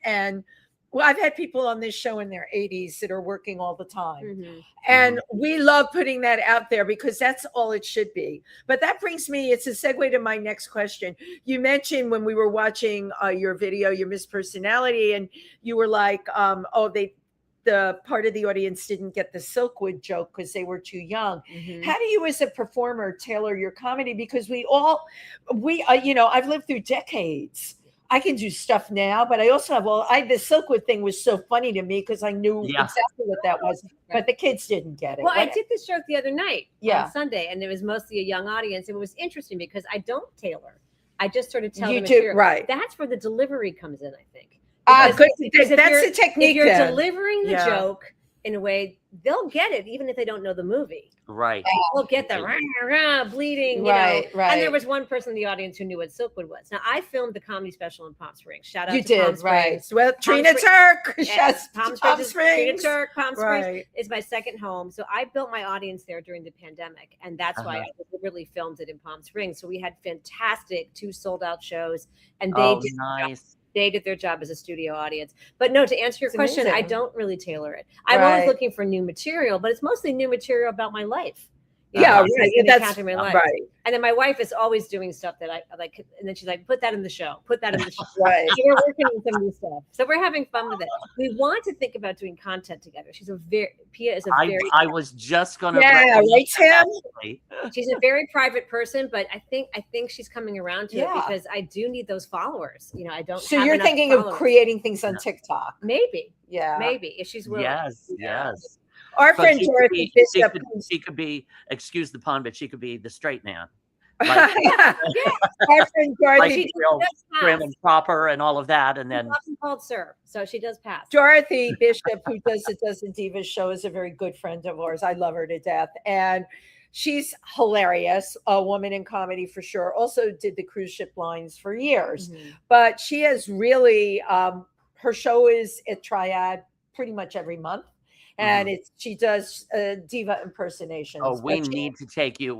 And well, I've had people on this show in their 80s that are working all the time. Mm-hmm. And we love putting that out there because that's all it should be. But that brings me, it's a segue to my next question. You mentioned when we were watching your video, your Miss Personality, and you were like, the part of the audience didn't get the Silkwood joke because they were too young. Mm-hmm. How do you as a performer tailor your comedy? Because I've lived through decades. I can do stuff now, but I also have the Silkwood thing was so funny to me because I knew exactly what that was, but the kids didn't get it. Well, I did this joke the other night on Sunday, and it was mostly a young audience. It was interesting because I don't tailor. I just sort of tell them right. That's where the delivery comes in, I think. Because that's the technique. If you're delivering the joke in a way, they'll get it, even if they don't know the movie. Right. They'll get the rah, rah, bleeding, you know. Right. And there was one person in the audience who knew what Silkwood was. Now, I filmed the comedy special in Palm Springs. Shout out to Palm Springs. Right. Well, Trina Turk. Yes, Palm Springs. Trina Turk, Palm Springs is my second home. So I built my audience there during the pandemic. And that's why I deliberately filmed it in Palm Springs. So we had fantastic 2 sold-out shows. And they did their job as a studio audience. But no, to answer your question, amazing. I don't really tailor it. I'm always looking for new material, but it's mostly new material about my life. That's my life. Right. And then my wife is always doing stuff that I like, and then she's like, "Put that in the show. Put that in the show." Right. So we're working on some new stuff. So we're having fun with it. We want to think about doing content together. Pia is a very. I was just gonna. Yeah, right, Tim. She's a very private person, but I think she's coming around to it because I do need those followers. You know, I don't. So you're thinking of creating things on TikTok? Maybe. Yeah. Maybe if she's willing. Yes. Our friend Dorothy Bishop. She could be, excuse the pun, but she could be the straight man. Like, our friend Dorothy, prim and proper and all of that, and then called sir, so she does pass. Dorothy Bishop, who does the Dozen Divas show, is a very good friend of ours. I love her to death, and she's hilarious. A woman in comedy for sure. Also did the cruise ship lines for years, but she has really her show is at Triad pretty much every month. And she does diva impersonation. Oh, we need to take you.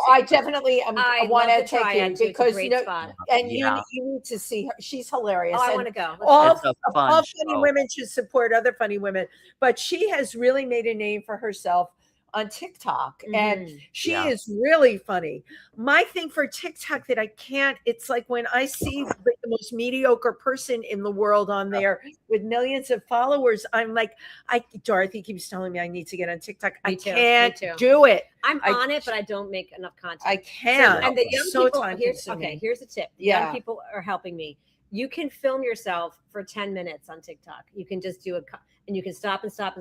I definitely want to take you because you know, and you need to see her. She's hilarious. Oh, I want to go. All funny women should support other funny women, but she has really made a name for herself on TikTok, and she is really funny. My thing for TikTok that I can't, it's like when I see the most mediocre person in the world on there with millions of followers, I'm like, Dorothy keeps telling me I need to get on TikTok. I can't do it. I'm on it, but I don't make enough content. I can't. So, and the young people, here's a tip. The young people are helping me. You can film yourself for 10 minutes on TikTok. You can just do and you can stop and start.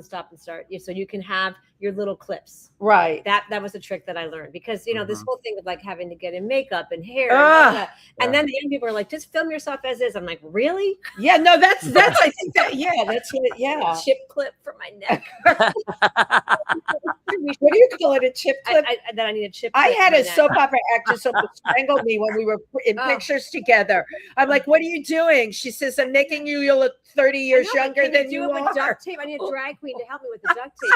So you can have your little clips. Right. That was a trick that I learned because, you know, this whole thing of like having to get in makeup and hair. And then the young people are like, just film yourself as is. I'm like, really? Yeah, no, that's, I think that's what, chip clip for my neck. What do you call it? A chip clip? That I need a chip clip. I had a soap opera actress who strangled me when we were in pictures together. I'm like, what are you doing? She says, I'm making you look 30 years younger than you are. With duct tape. I need a drag queen to help me with the duct tape.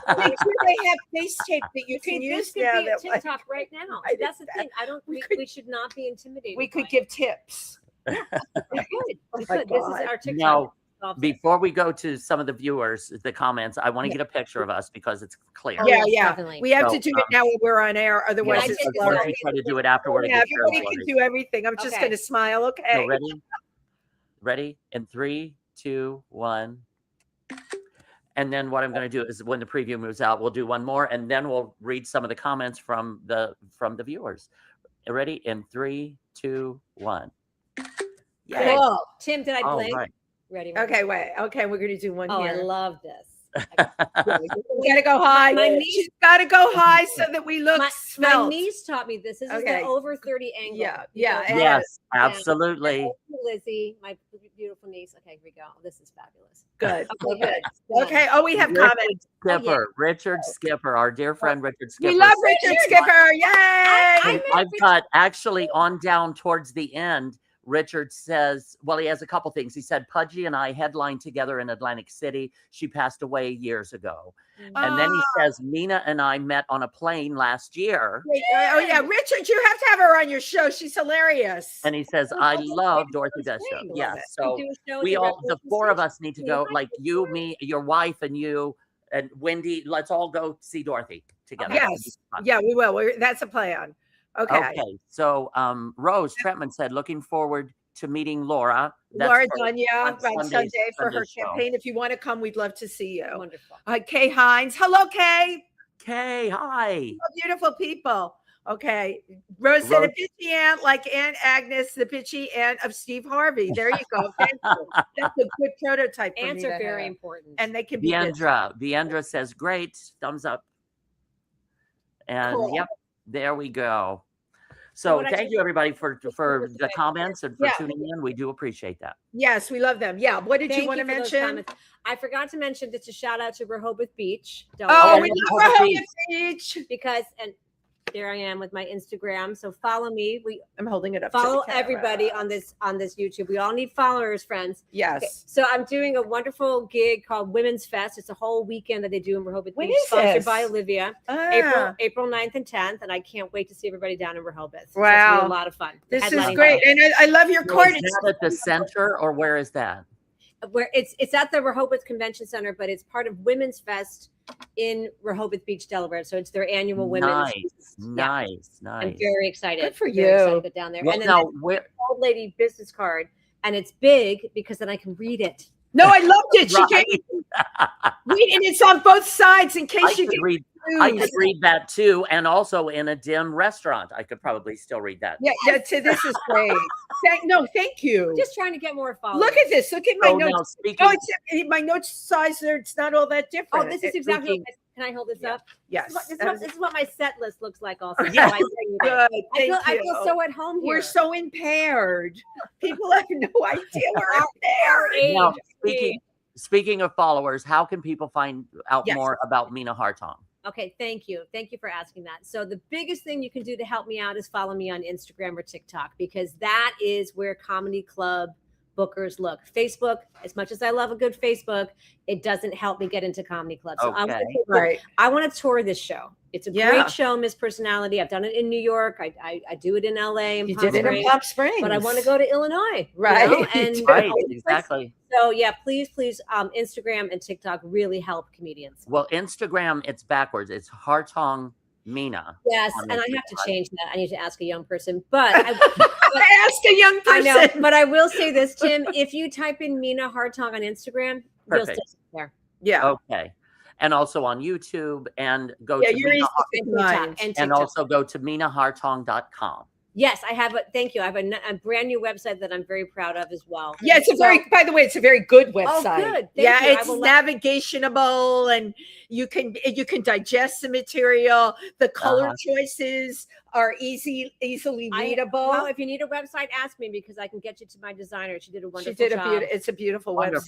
I mean, they have face tape that you can use now. That TikTok right now. That's the thing. We should not be intimidated. We could give tips. We could. This is our TikTok. Now, before we go to some of the viewers, the comments, I want to get a picture of us because it's clear. Yeah. Definitely. We have to do it now when we're on air. Otherwise, it's blurry. We try to do it afterward. Yeah, everybody can do everything. I'm just going to smile. Okay. So ready? In 3, 2, 1. And then what I'm going to do is when the preview moves out, we'll do one more, and then we'll read some of the comments from the viewers. Ready? In 3, 2, 1. Cool. Tim, did I blink? Right. Ready? Okay, wait. Okay, we're going to do one here. I love this. We got to go high. She's got to go high so that we look My niece taught me this. This is the over 30 angle. Yeah. Yes, absolutely. Lizzie, my beautiful niece. Okay, here we go. This is fabulous. Good. Okay. Oh, we have comments. Richard Skipper, our dear friend Richard Skipper. We love Richard Skipper. Yay! I've got actually on down towards the end. Richard says, well, he has a couple things. He said, Pudgy and I headlined together in Atlantic City. She passed away years ago. And then he says, Mina and I met on a plane last year. Oh, yeah. Richard, you have to have her on your show. She's hilarious. And he says, I love Dorothy Best show. Yes. So we all, the four of us need to go, like you, me, your wife, and you, and Wendy. Let's all go see Dorothy together. Yes. Yeah, we will. That's a plan. Okay. So Rose Trentman said, looking forward to meeting Laura. Laura Dunya on Sunday for her show. campaign. If you want to come, we'd love to see you. Wonderful. Kay Hines. Hello, Kay. Kay, hi. Beautiful people. Okay. Rose said a bitchy aunt like Aunt Agnes, the bitchy aunt of Steve Harvey. There you go. Thank you. That's a good prototype for Aunts me are to very have. important. And they can be Deandra says, great. Thumbs up. And yep, there we go. So thank you, everybody, for the comments and for tuning in. We do appreciate that. Yes, we love them. Yeah. What did you want to mention? I forgot to mention just a shout out to Rehoboth Beach. Oh, we love Rehoboth Beach. Because, and there I am with my Instagram. So follow me. I'm holding it up. Follow everybody on this YouTube. We all need followers, friends. Yes. Okay, so I'm doing a wonderful gig called Women's Fest. It's a whole weekend that they do in Rehoboth Beach, sponsored by Olivia. April 9th and 10th, and I can't wait to see everybody down in Rehoboth. Wow, it's gonna be a lot of fun. This is great, and I love your card. Is that at the center, or where is that? Where it's at the Rehoboth Convention Center, but it's part of Women's Fest in Rehoboth Beach, Delaware. So it's their annual Women's. Nice. I'm very excited. Good for very excited to get down there. Well, and then now, old lady business card, and it's big because then I can read it. No, I loved it. She gave and it's on both sides in case you can read. I could read that too, and also in a dim restaurant, I could probably still read that. Yeah, this is great. Thank you. Just trying to get more followers. Look at this. Look at my notes. It's my notes size. It's not all that different. Oh, this is exactly. Can I hold this up? Yes. This is what my set list looks like. Also, yeah. Good. I feel so at home here. We're so impaired. People have no idea we're impaired. Now, speaking of followers, how can people find out more about Mina Hartong? Okay, thank you. Thank you for asking that. So the biggest thing you can do to help me out is follow me on Instagram or TikTok, because that is where comedy club bookers look. Facebook, as much as I love a good Facebook, it doesn't help me get into comedy clubs. So I want to tour this show. It's a great show, Miss Personality. I've done it in New York. I do it in LA. You did it in Palm Springs. But I want to go to Illinois. Right. You know? And exactly. So yeah, please, Instagram and TikTok really help comedians. Well, Instagram, it's backwards. It's Hartong Mina. Yes, and I have to change that. I need to ask a young person. But ask a young person. I know, but I will say this, Tim. If you type in Mina Hartong on Instagram, you'll still see there. Yeah. Okay. And also on YouTube, and go to Mina, and also go to minahartong.com. Yes, I have. Thank you. I have a brand new website that I'm very proud of as well. Yeah, by the way, it's a very good website. Oh, good. It's navigationable, and you can digest the material. The color choices are easily readable. Well, if you need a website, ask me, because I can get you to my designer. She did a wonderful job. It's a beautiful website.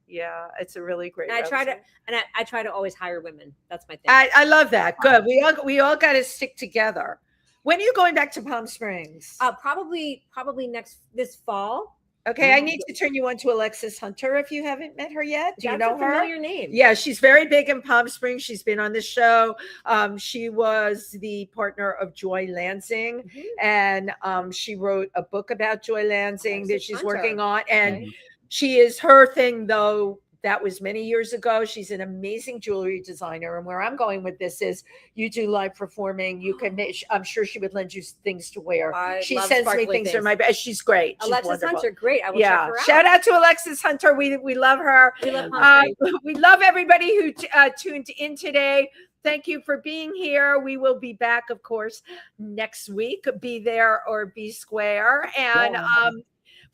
Yeah, it's a really great. And I try to always hire women. That's my thing. I love that. Good. We all got to stick together. When are you going back to Palm Springs? Probably this fall. Okay, I need to turn you on to Alexis Hunter if you haven't met her yet. Do you know her? Familiar name. Yeah, she's very big in Palm Springs. She's been on the show. She was the partner of Joy Lansing, and she wrote a book about Joy Lansing that she's working on. And she is, her thing though, that was many years ago. She's an amazing jewelry designer. And where I'm going with this is, you do live performing. You can, I'm sure she would lend you things to wear. She sends me things from my bed. She's great. Alexis Hunter, great. I will check her out. Shout out to Alexis Hunter. We love her. We love everybody who tuned in today. Thank you for being here. We will be back, of course, next week. Be there or be square. And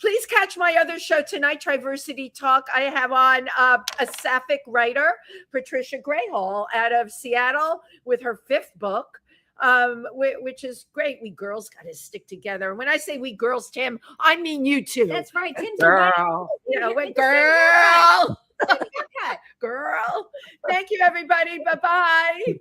please catch my other show tonight, TriVersity Talk. I have on a sapphic writer, Patricia Grayhall, out of Seattle, with her 5th book, which is great. We girls got to stick together. And when I say we girls, Tim, I mean you too. That's right. Tim's girl. Girl. Girl. Thank you, everybody. Bye-bye.